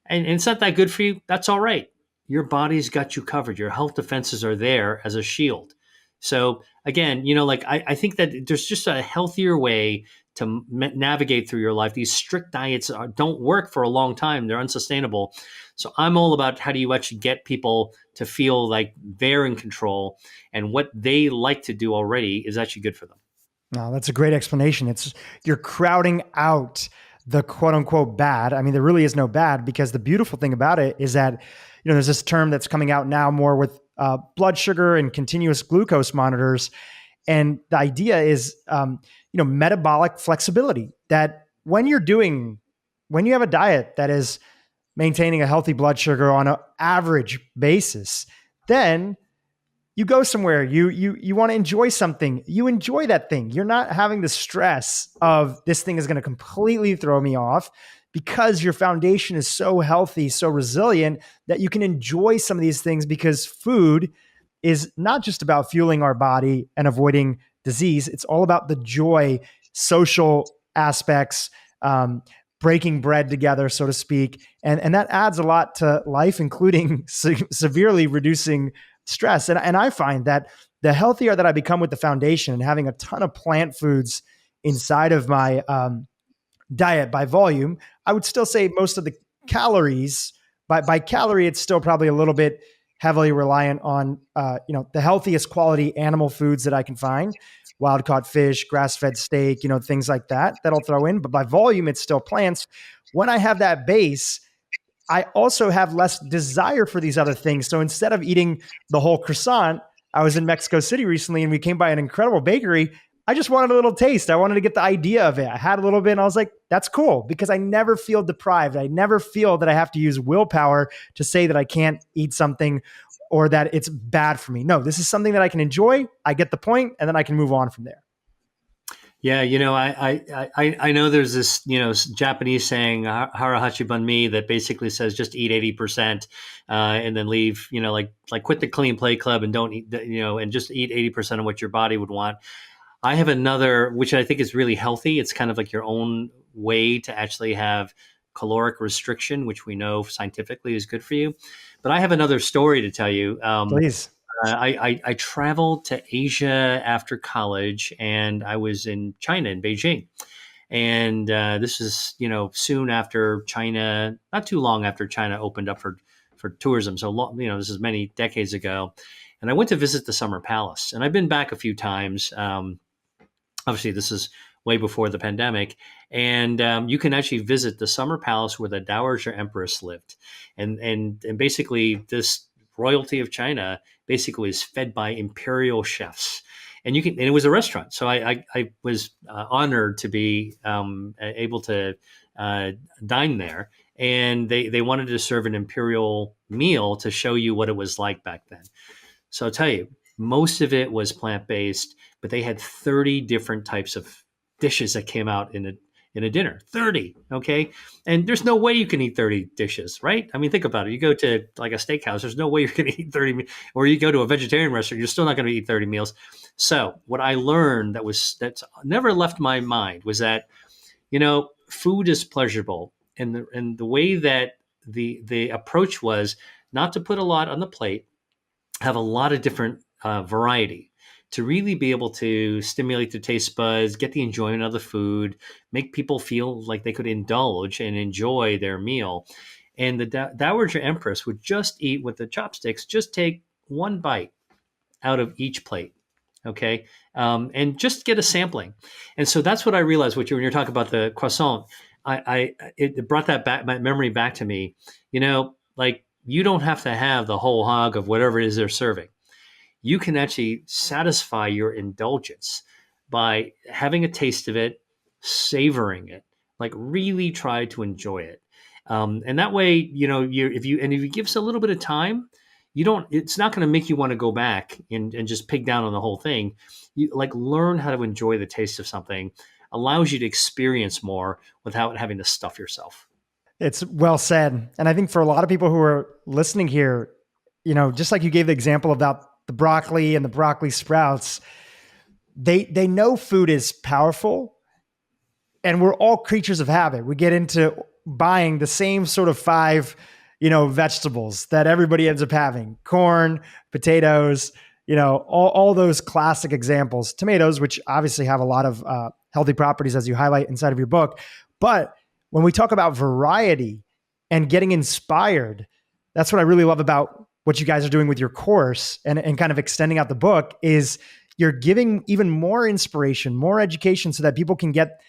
and it's not that good for you. That's all right. Your body's got you covered. Your health defenses are there as a shield. So again, I think that there's just a healthier way to navigate through your life. These strict diets don't work for a long time. They're unsustainable. So I'm all about how do you actually get people to feel like they're in control, and what they like to do already is actually good for them. No, that's a great explanation. You're crowding out the quote unquote bad. I mean, there really is no bad, because the beautiful thing about it is that, there's this term that's coming out now more with blood sugar and continuous glucose monitors. And the idea is, metabolic flexibility, that when you have a diet that is maintaining a healthy blood sugar on an average basis, then you go somewhere, you want to enjoy something, you enjoy that thing. You're not having the stress of this thing is going to completely throw me off, because your foundation is so healthy, so resilient, that you can enjoy some of these things, because food is not just about fueling our body and avoiding disease. It's all about the joy, social aspects, breaking bread together, so to speak. And that adds a lot to life, including severely reducing stress. And I find that the healthier that I become with the foundation, and having a ton of plant foods inside of my diet by volume, I would still say most of the calories, by calorie, it's still probably a little bit heavily reliant on the healthiest quality animal foods that I can find, wild caught fish, grass-fed steak, things like that I'll throw in. But by volume, it's still plants. When I have that base, I also have less desire for these other things. So instead of eating the whole croissant, I was in Mexico City recently and we came by an incredible bakery. I just wanted a little taste. I wanted to get the idea of it. I had a little bit and I was like, that's cool, because I never feel deprived. I never feel that I have to use willpower to say that I can't eat something or that it's bad for me. No, this is something that I can enjoy. I get the point, and then I can move on from there. Yeah, I know there's this Japanese saying harahachi banmi that basically says just eat 80% and then leave like quit the clean play club and don't eat and just eat 80% of what your body would want. I have another, which I think is really healthy. It's kind of like your own way to actually have caloric restriction, which we know scientifically is good for you. But I have another story to tell you. Please. I traveled to Asia after college, and I was in China, in Beijing. And this is, soon after China, not too long after China opened up for tourism. So, this is many decades ago. And I went to visit the Summer Palace. And I've been back a few times. Obviously, this is way before the pandemic. And you can actually visit the Summer Palace where the Dowager Empress lived. And basically, this royalty of China basically is fed by imperial chefs. And it was a restaurant. So I was honored to be able to dine there. And they wanted to serve an imperial meal to show you what it was like back then. So I'll tell you, most of it was plant-based, but they had 30 different types of dishes that came out in a dinner. 30, okay? And there's no way you can eat 30 dishes, right? I mean, think about it. You go to like a steakhouse, there's no way you're going to eat 30, or you go to a vegetarian restaurant, you're still not going to eat 30 meals. So what I learned that's never left my mind was that, food is pleasurable. And the way that the approach was not to put a lot on the plate, have a lot of different variety, to really be able to stimulate the taste buds, get the enjoyment of the food, make people feel like they could indulge and enjoy their meal. And the Dowager Empress would just eat with the chopsticks, just take one bite out of each plate, okay? And just get a sampling. And so that's what I realized when you're talking about the croissant, it brought that memory back to me. Like you don't have to have the whole hog of whatever it is they're serving. You can actually satisfy your indulgence by having a taste of it, savoring it, like really try to enjoy it. And that way, if you give us a little bit of time, it's not going to make you want to go back and just pig down on the whole thing. You like learn how to enjoy the taste of something, allows you to experience more without having to stuff yourself. It's well said. And I think for a lot of people who are listening here, just like you gave the example about the broccoli and the broccoli sprouts, they know food is powerful, and we're all creatures of habit. We get into buying the same sort of 5, vegetables that everybody ends up having: corn, potatoes, all those classic examples, tomatoes, which obviously have a lot of healthy properties as you highlight inside of your book. But when we talk about variety and getting inspired, that's what I really love about what you guys are doing with your course and kind of extending out the book is you're giving even more inspiration, more education so that people can get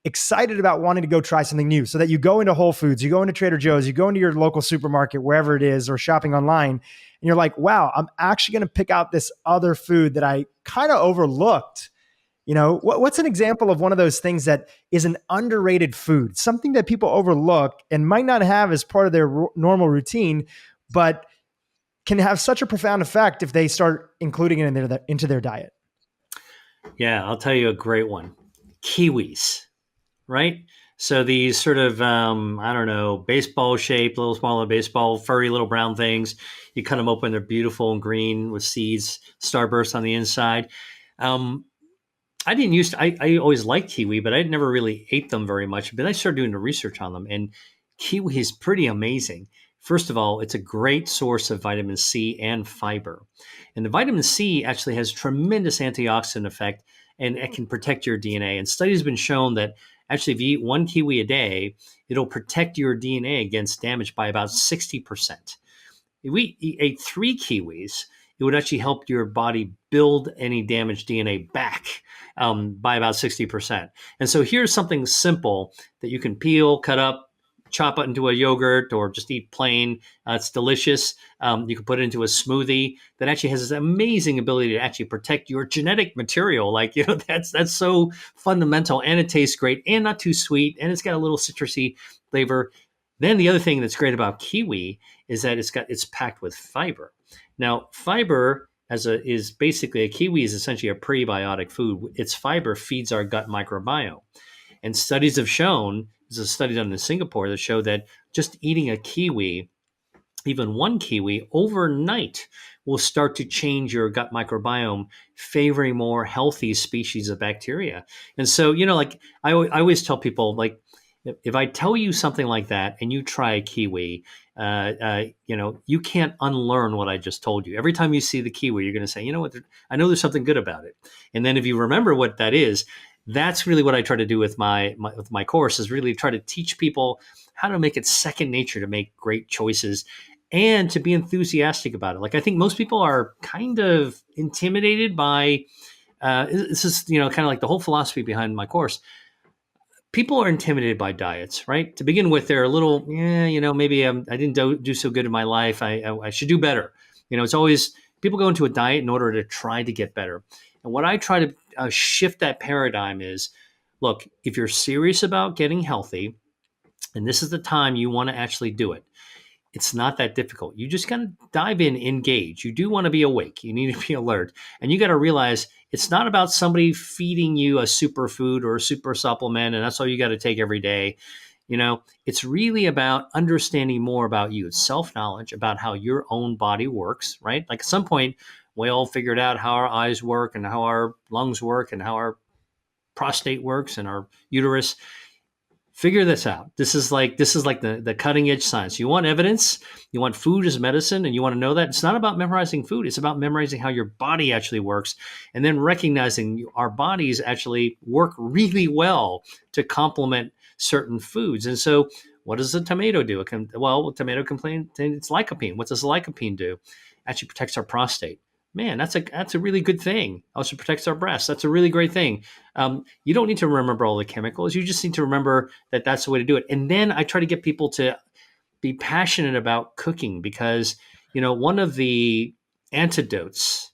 excited about wanting to go try something new. So that you go into Whole Foods, you go into Trader Joe's, you go into your local supermarket, wherever it is, or shopping online, and you're like, wow, I'm actually going to pick out this other food that I kind of overlooked. What's an example of one of those things that is an underrated food, something that people overlook and might not have as part of their normal routine, but can have such a profound effect if they start including it into their diet? Yeah, I'll tell you a great one. Kiwis, right? So these sort of, baseball shaped, little smaller baseball, furry little brown things. You cut them open, they're beautiful and green with seeds, starburst on the inside. I always liked kiwi, but I never really ate them very much. But I started doing the research on them, and kiwi is pretty amazing. First of all, it's a great source of vitamin C and fiber. And the vitamin C actually has tremendous antioxidant effect, and it can protect your DNA. And studies have been shown that actually if you eat 1 kiwi a day, it'll protect your DNA against damage by about 60%. If we ate 3 kiwis, it would actually help your body build any damaged DNA back by about 60%. And so here's something simple that you can peel, cut up, chop it into a yogurt, or just eat plain. It's delicious. You can put it into a smoothie that actually has this amazing ability to actually protect your genetic material. That's so fundamental, and it tastes great and not too sweet, and it's got a little citrusy flavor. Then the other thing that's great about kiwi is that it's packed with fiber. Now, fiber is basically a kiwi is essentially a prebiotic food. Its fiber feeds our gut microbiome. And studies have shown, there's a study done in Singapore that showed that just eating a kiwi, even 1 kiwi overnight, will start to change your gut microbiome, favoring more healthy species of bacteria. And so, I always tell people, if I tell you something like that and you try a kiwi, you can't unlearn what I just told you. Every time you see the kiwi, you're going to say, you know what, I know there's something good about it. And then if you remember what that is, that's really what I try to do with my course, is really try to teach people how to make it second nature to make great choices and to be enthusiastic about it. I think most people are kind of intimidated by, this is, kind of like the whole philosophy behind my course. People are intimidated by diets, right? To begin with, they're a little, maybe I didn't do so good in my life. I should do better. It's always, people go into a diet in order to try to get better. And what I try to shift that paradigm is, look, if you're serious about getting healthy, and this is the time you want to actually do it, it's not that difficult. You just got to dive in, engage. You do want to be awake. You need to be alert. And you got to realize it's not about somebody feeding you a superfood or a super supplement, and that's all you got to take every day. It's really about understanding more about you. It's self-knowledge about how your own body works, right? At some point, we all figured out how our eyes work and how our lungs work and how our prostate works and our uterus. Figure this out. This is like the cutting edge science. You want evidence, you want food as medicine, and you want to know that. It's not about memorizing food. It's about memorizing how your body actually works, and then recognizing our bodies actually work really well to complement certain foods. And so what does a tomato do? A tomato contains lycopene. What does lycopene do? Actually protects our prostate. Man, that's a really good thing. Also protects our breasts. That's a really great thing. You don't need to remember all the chemicals. You just need to remember that that's the way to do it. And then I try to get people to be passionate about cooking because, one of the antidotes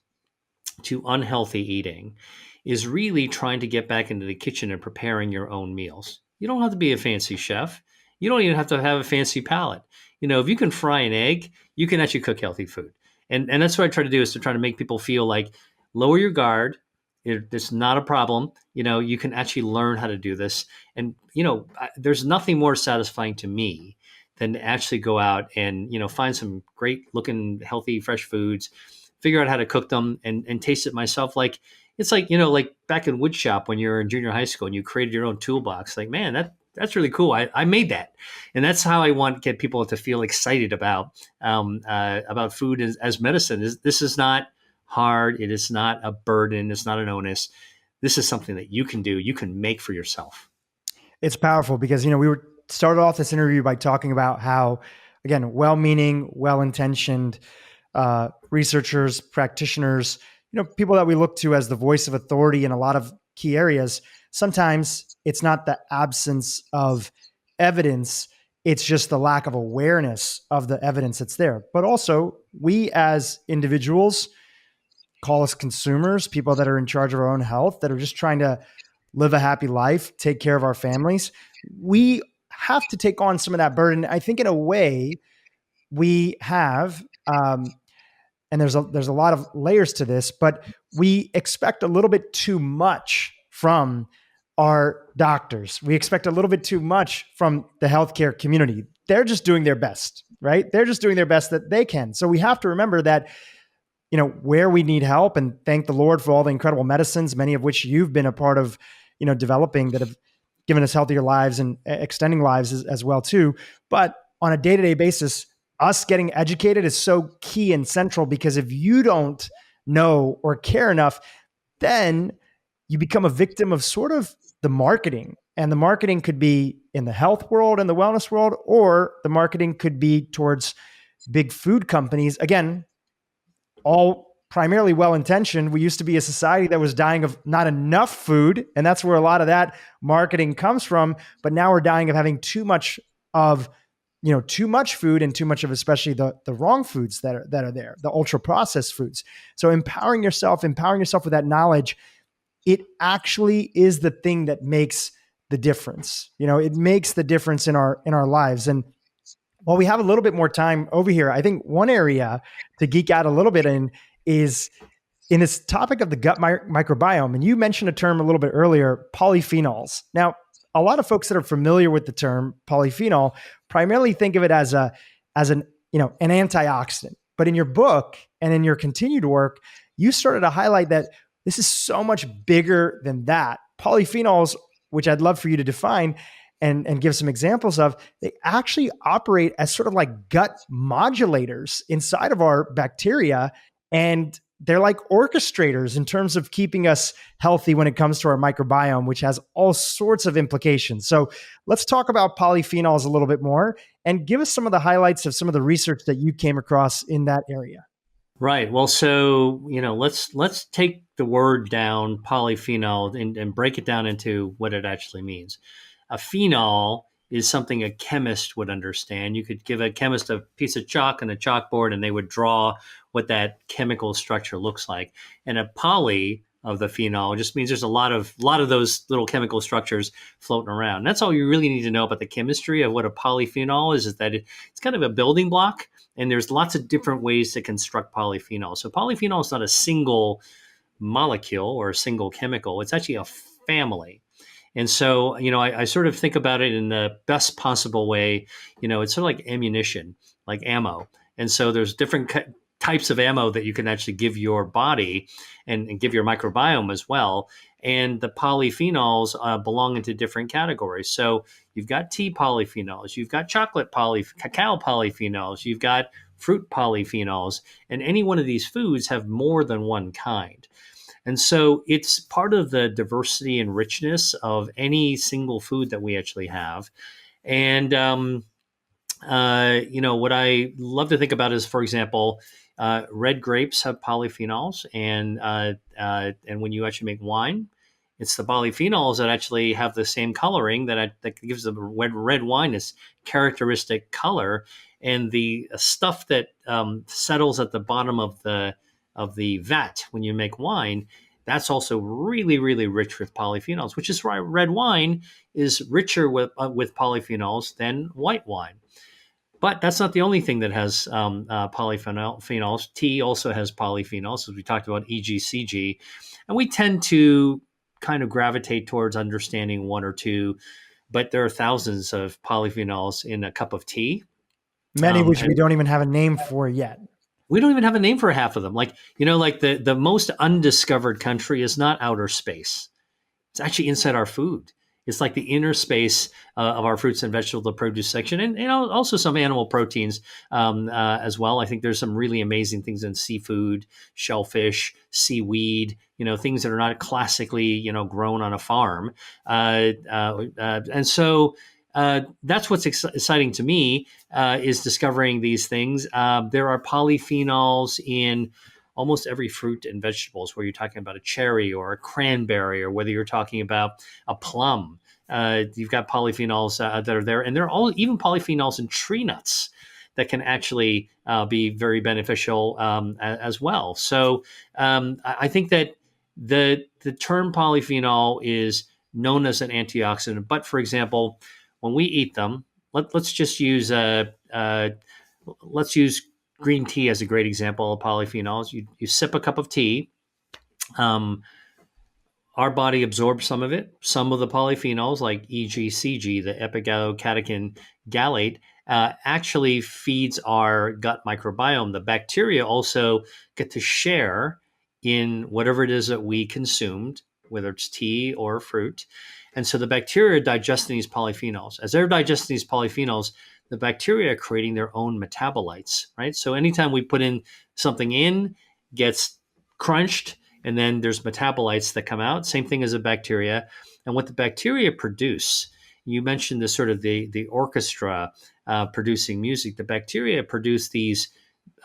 to unhealthy eating is really trying to get back into the kitchen and preparing your own meals. You don't have to be a fancy chef. You don't even have to have a fancy palate. If you can fry an egg, you can actually cook healthy food. And that's what I try to do, is to try to make people feel like lower your guard. It's not a problem. You can actually learn how to do this. And, there's nothing more satisfying to me than to actually go out and, find some great looking, healthy, fresh foods, figure out how to cook them and taste it myself. Like, it's like, like back in wood shop when you were in junior high school and you created your own toolbox. Like, man, that's really cool. I made that. And that's how I want to get people to feel excited about food as medicine. This is not hard. It is not a burden. It's not an onus. This is something that you can do. You can make for yourself. It's powerful because, we started off this interview by talking about how, again, well-meaning, well-intentioned researchers, practitioners, people that we look to as the voice of authority in a lot of key areas. Sometimes it's not the absence of evidence. It's just the lack of awareness of the evidence that's there. But also, we as individuals, call us consumers, people that are in charge of our own health, that are just trying to live a happy life, take care of our families. We have to take on some of that burden. I think in a way we have, and there's a lot of layers to this, but we expect a little bit too much from our doctors. We expect a little bit too much from the healthcare community. They're just doing their best, right? They're just doing their best that they can. So we have to remember that, where we need help, and thank the Lord for all the incredible medicines, many of which you've been a part of, developing, that have given us healthier lives and extending lives as well too. But on a day-to-day basis, us getting educated is so key and central, because if you don't know or care enough, then you become a victim of sort of the marketing. And the marketing could be in the health world and the wellness world, or the marketing could be towards big food companies. Again, all primarily well-intentioned. We used to be a society that was dying of not enough food, and that's where a lot of that marketing comes from. But now we're dying of having too much of, too much food, and too much of especially the wrong foods that are there, the ultra-processed foods. So empowering yourself with that knowledge, it actually is the thing that makes the difference. It makes the difference in our lives. And while we have a little bit more time over here, I think one area to geek out a little bit in is in this topic of the gut microbiome. And you mentioned a term a little bit earlier, polyphenols. Now, a lot of folks that are familiar with the term polyphenol primarily think of it as an antioxidant. But in your book and in your continued work, you started to highlight that this is so much bigger than that. Polyphenols, which I'd love for you to define and give some examples of, they actually operate as sort of like gut modulators inside of our bacteria. And they're like orchestrators in terms of keeping us healthy when it comes to our microbiome, which has all sorts of implications. So let's talk about polyphenols a little bit more and give us some of the highlights of some of the research that you came across in that area. Right. Well, so, let's take the word down, polyphenol, and break it down into what it actually means. A phenol is something a chemist would understand. You could give a chemist a piece of chalk and a chalkboard, and they would draw what that chemical structure looks like. And a poly of the phenol just means there's a lot of those little chemical structures floating around. And that's all you really need to know about the chemistry of what a polyphenol is that it's kind of a building block, and there's lots of different ways to construct polyphenol. So polyphenol is not a single molecule or a single chemical. It's actually a family. And so, I sort of think about it in the best possible way. It's sort of like ammunition, like ammo. And so there's different types of ammo that you can actually give your body and give your microbiome as well. And the polyphenols belong into different categories. So you've got tea polyphenols, you've got cacao polyphenols, you've got fruit polyphenols, and any one of these foods have more than one kind. And so it's part of the diversity and richness of any single food that we actually have. And, what I love to think about is, for example, red grapes have polyphenols. And when you actually make wine, It's the polyphenols that actually have the same coloring that gives the red wine this characteristic color, and the stuff that settles at the bottom of the vat when you make wine. That's also really, really rich with polyphenols, which is why red wine is richer with polyphenols than white wine. But that's not the only thing that has polyphenols. Tea also has polyphenols, as we talked about EGCG. And we tend to kind of gravitate towards understanding one or two, but there are thousands of polyphenols in a cup of tea. Many which we don't even have a name for yet. We don't even have a name for half of them. Like the most undiscovered country is not outer space. It's actually inside our food. It's like the inner space of our fruits and vegetable, the produce section, and also some animal proteins as well. I think there's some really amazing things in seafood, shellfish, seaweed, things that are not classically grown on a farm, and so that's what's exciting to me is discovering these things. There are polyphenols in almost every fruit and vegetables, where you're talking about a cherry or a cranberry, or whether you're talking about a plum. You've got polyphenols that are there, and there are even polyphenols in tree nuts that can actually be very beneficial as well. So I think that the term polyphenol is known as an antioxidant, but for example, when we eat them, let's just use green tea as a great example of polyphenols. You sip a cup of tea. Our body absorbs some of it. Some of the polyphenols, like EGCG, the epigallocatechin gallate, actually feeds our gut microbiome. The bacteria also get to share in whatever it is that we consumed, whether it's tea or fruit. And so the bacteria are digesting these polyphenols. As they're digesting these polyphenols, the bacteria are creating their own metabolites, right? So anytime we put in something in, gets crunched, and then there's metabolites that come out. Same thing as a bacteria. And what the bacteria produce, you mentioned the sort of the orchestra producing music. The bacteria produce these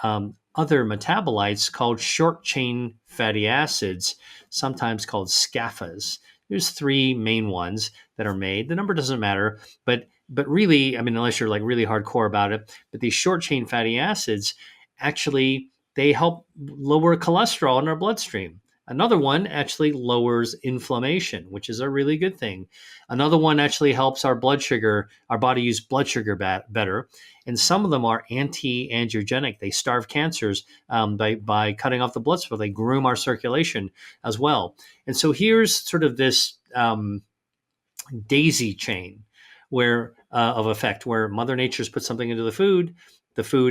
other metabolites called short chain fatty acids, sometimes called SCAFAs. There's three main ones that are made. The number doesn't matter, but really, I mean, unless you're like really hardcore about it, but these short chain fatty acids, actually, they help lower cholesterol in our bloodstream. Another one actually lowers inflammation, which is a really good thing. Another one actually helps our blood sugar, our body use blood sugar better. And some of them are anti-angiogenic. They starve cancers by cutting off the blood supply. They groom our circulation as well. And so here's sort of this daisy chain of effect, where Mother Nature's put something into the food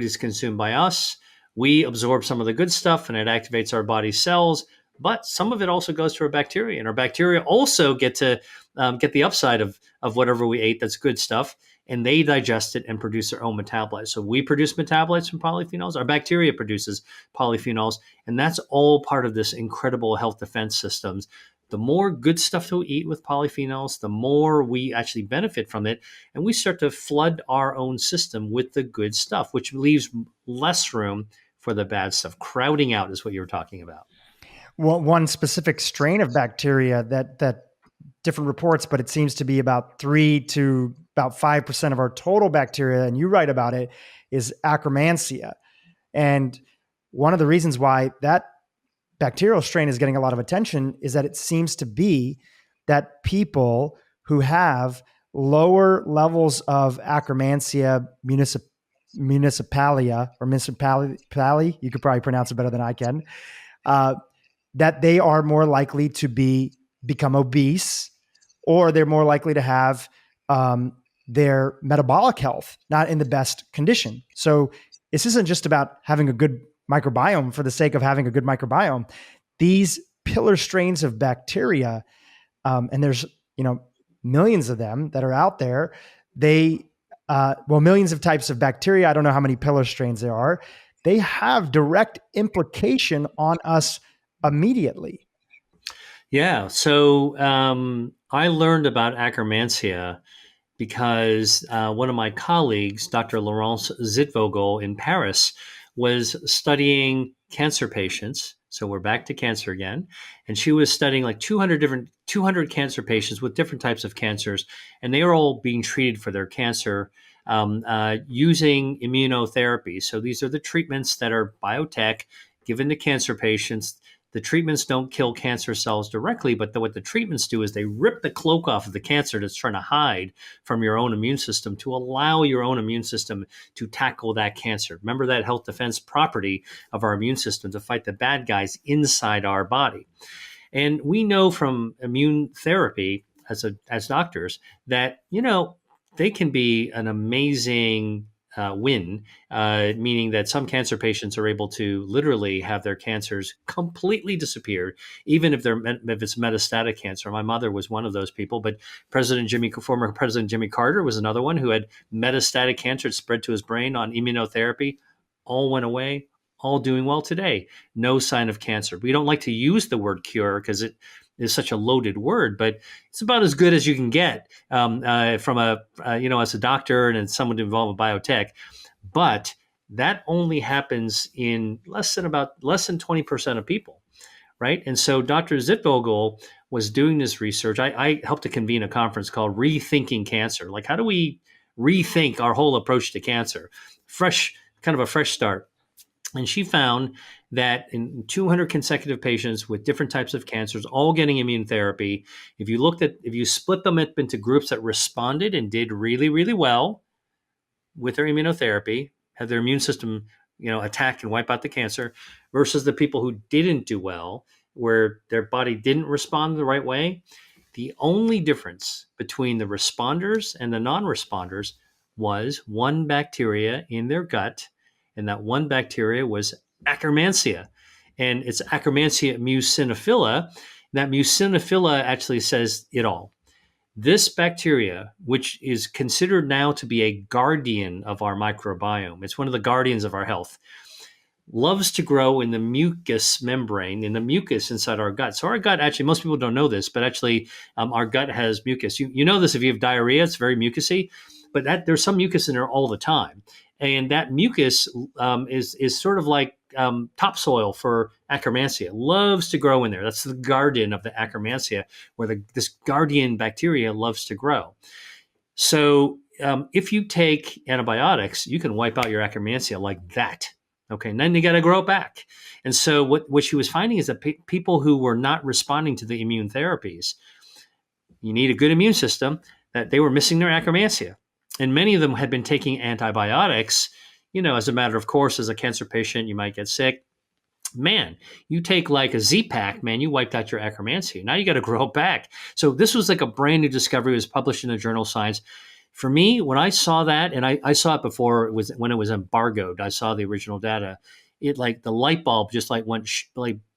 is consumed by us, we absorb some of the good stuff, and it activates our body's cells. But some of it also goes to our bacteria, and our bacteria also get to get the upside of whatever we ate that's good stuff, and they digest it and produce their own metabolites. So we produce metabolites from polyphenols, our bacteria produces polyphenols, and that's all part of this incredible health defense systems. The more good stuff to eat with polyphenols, the more we actually benefit from it, and we start to flood our own system with the good stuff, which leaves less room for the bad stuff. Crowding out is what you were talking about. Well, one specific strain of bacteria that different reports, but it seems to be about 3 to about 5% of our total bacteria, and you write about it, is Akkermansia. And one of the reasons why that bacterial strain is getting a lot of attention is that it seems to be that people who have lower levels of Akkermansia municipalia, you could probably pronounce it better than I can, that they are more likely to become obese, or they're more likely to have their metabolic health not in the best condition. So this isn't just about having a good microbiome for the sake of having a good microbiome. These pillar strains of bacteria, and there's millions of them that are out there. Millions of types of bacteria. I don't know how many pillar strains there are. They have direct implication on us immediately. Yeah. So I learned about Akkermansia because one of my colleagues, Dr. Laurence Zitvogel in Paris, was studying cancer patients. So we're back to cancer again. And she was studying like 200 cancer patients with different types of cancers. And they were all being treated for their cancer using immunotherapy. So these are the treatments that are biotech given to cancer patients. The treatments don't kill cancer cells directly, but what the treatments do is they rip the cloak off of the cancer that's trying to hide from your own immune system to allow your own immune system to tackle that cancer. Remember that health defense property of our immune system to fight the bad guys inside our body. And we know from immune therapy as doctors that, they can be an amazing win, meaning that some cancer patients are able to literally have their cancers completely disappear, even if it's metastatic cancer. My mother was one of those people, but former President Jimmy Carter was another one who had metastatic cancer. It spread to his brain on immunotherapy, all went away, all doing well today. No sign of cancer. We don't like to use the word cure because it is such a loaded word, but it's about as good as you can get from as a doctor and someone involved with biotech. But that only happens in less than 20% of people, right? And so Dr. Zitvogel was doing this research. I helped to convene a conference called Rethinking Cancer. Like, how do we rethink our whole approach to cancer? Kind of a fresh start. And she found that in 200 consecutive patients with different types of cancers, all getting immune therapy, if you split them up into groups that responded and did really, really well with their immunotherapy, had their immune system, attack and wipe out the cancer, versus the people who didn't do well, where their body didn't respond the right way, the only difference between the responders and the non-responders was one bacteria in their gut. And that one bacteria was Akkermansia. And it's Akkermansia mucinophila. That mucinophila actually says it all. This bacteria, which is considered now to be a guardian of our microbiome, it's one of the guardians of our health, loves to grow in the mucous membrane, in the mucus inside our gut. So our gut, actually, most people don't know this, but actually our gut has mucus. You know this if you have diarrhea, it's very mucousy, but there's some mucus in there all the time. And that mucus is sort of like topsoil for Akkermansia. It loves to grow in there. That's the guardian of the Akkermansia, where this guardian bacteria loves to grow. So if you take antibiotics, you can wipe out your Akkermansia like that. Okay, and then you got to grow it back. And so what she was finding is that people who were not responding to the immune therapies, you need a good immune system, that they were missing their Akkermansia. And many of them had been taking antibiotics, as a matter of course. As a cancer patient, you might get sick. Man, you take like a Z-Pak, man, you wiped out your Akkermansia. Now you got to grow it back. So this was like a brand new discovery. It was published in the journal Science. For me, when I saw that, and I saw it before, when it was embargoed, I saw the original data. It like the light bulb just like went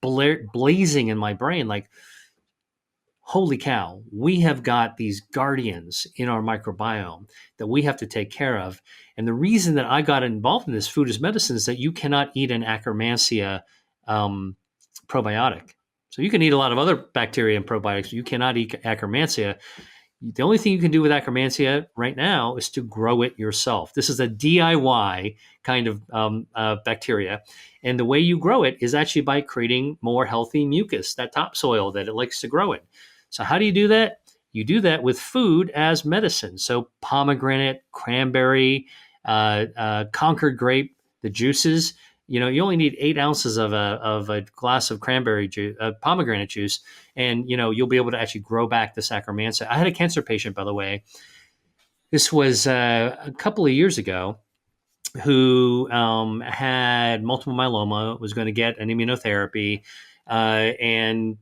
blazing in my brain. Like, holy cow, we have got these guardians in our microbiome that we have to take care of. And the reason that I got involved in this food as medicine is that you cannot eat an Akkermansia probiotic. So you can eat a lot of other bacteria and probiotics. You cannot eat Akkermansia. The only thing you can do with Akkermansia right now is to grow it yourself. This is a DIY kind of bacteria. And the way you grow it is actually by creating more healthy mucus, that topsoil that it likes to grow in. So how do you do that? You do that with food as medicine. So pomegranate, cranberry, Concord grape, the juices. You only need 8 ounces of a glass of cranberry juice, pomegranate juice, and you'll be able to actually grow back the Akkermansia. I had a cancer patient, by the way. This was a couple of years ago, who had multiple myeloma, was going to get an immunotherapy, and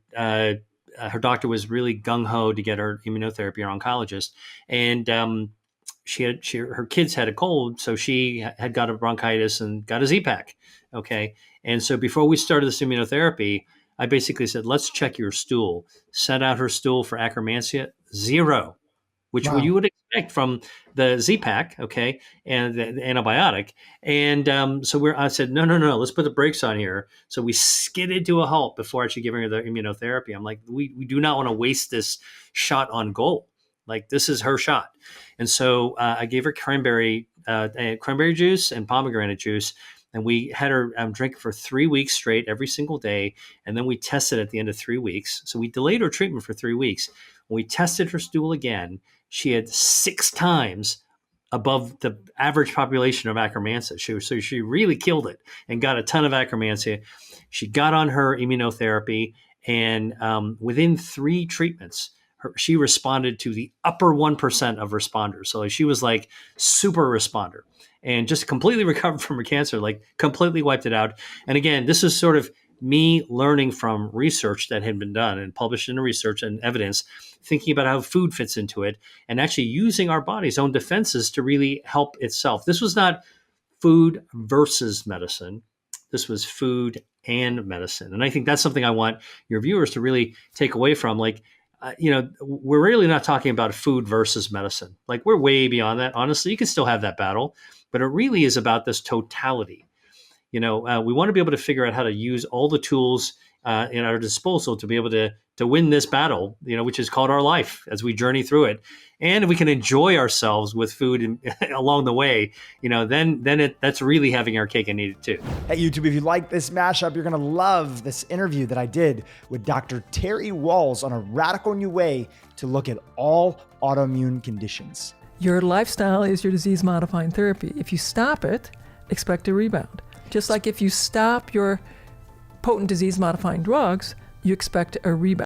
her doctor was really gung-ho to get her immunotherapy, her oncologist, and her kids had a cold, so she had got a bronchitis and got a Z-Pak. Okay. And so before we started this immunotherapy, I basically said, let's check your stool. Sent out her stool for Akkermansia, 0, which Wow. you would expect from the Z-Pak, okay, and the antibiotic. And I said, no, let's put the brakes on here. So we skidded to a halt before actually giving her the immunotherapy. I'm like, we do not want to waste this shot on goal. Like, this is her shot. And so I gave her cranberry juice and pomegranate juice. And we had her drink for 3 weeks straight every single day. And then we tested at the end of 3 weeks. So we delayed her treatment for 3 weeks. When we tested her stool again, she had 6 times above the average population of Akkermansia. So she really killed it and got a ton of Akkermansia. She got on her immunotherapy, and within 3 treatments, she responded to the upper 1% of responders. So she was like super responder and just completely recovered from her cancer, like completely wiped it out. And again, this is sort of me learning from research that had been done and published in research and evidence, thinking about how food fits into it and actually using our body's own defenses to really help itself. This was not food versus medicine. This was food and medicine. And I think that's something I want your viewers to really take away from. Like, we're really not talking about food versus medicine. Like, we're way beyond that. Honestly, you can still have that battle, but it really is about this totality. We want to be able to figure out how to use all the tools in our disposal to be able to win this battle, which is called our life as we journey through it. And if we can enjoy ourselves with food along the way, then that's really having our cake and eat it too. Hey, YouTube, if you like this mashup, you're going to love this interview that I did with Dr. Terry Walls on a radical new way to look at all autoimmune conditions. Your lifestyle is your disease-modifying therapy. If you stop it, expect a rebound. Just like if you stop your potent disease-modifying drugs, you expect a rebound.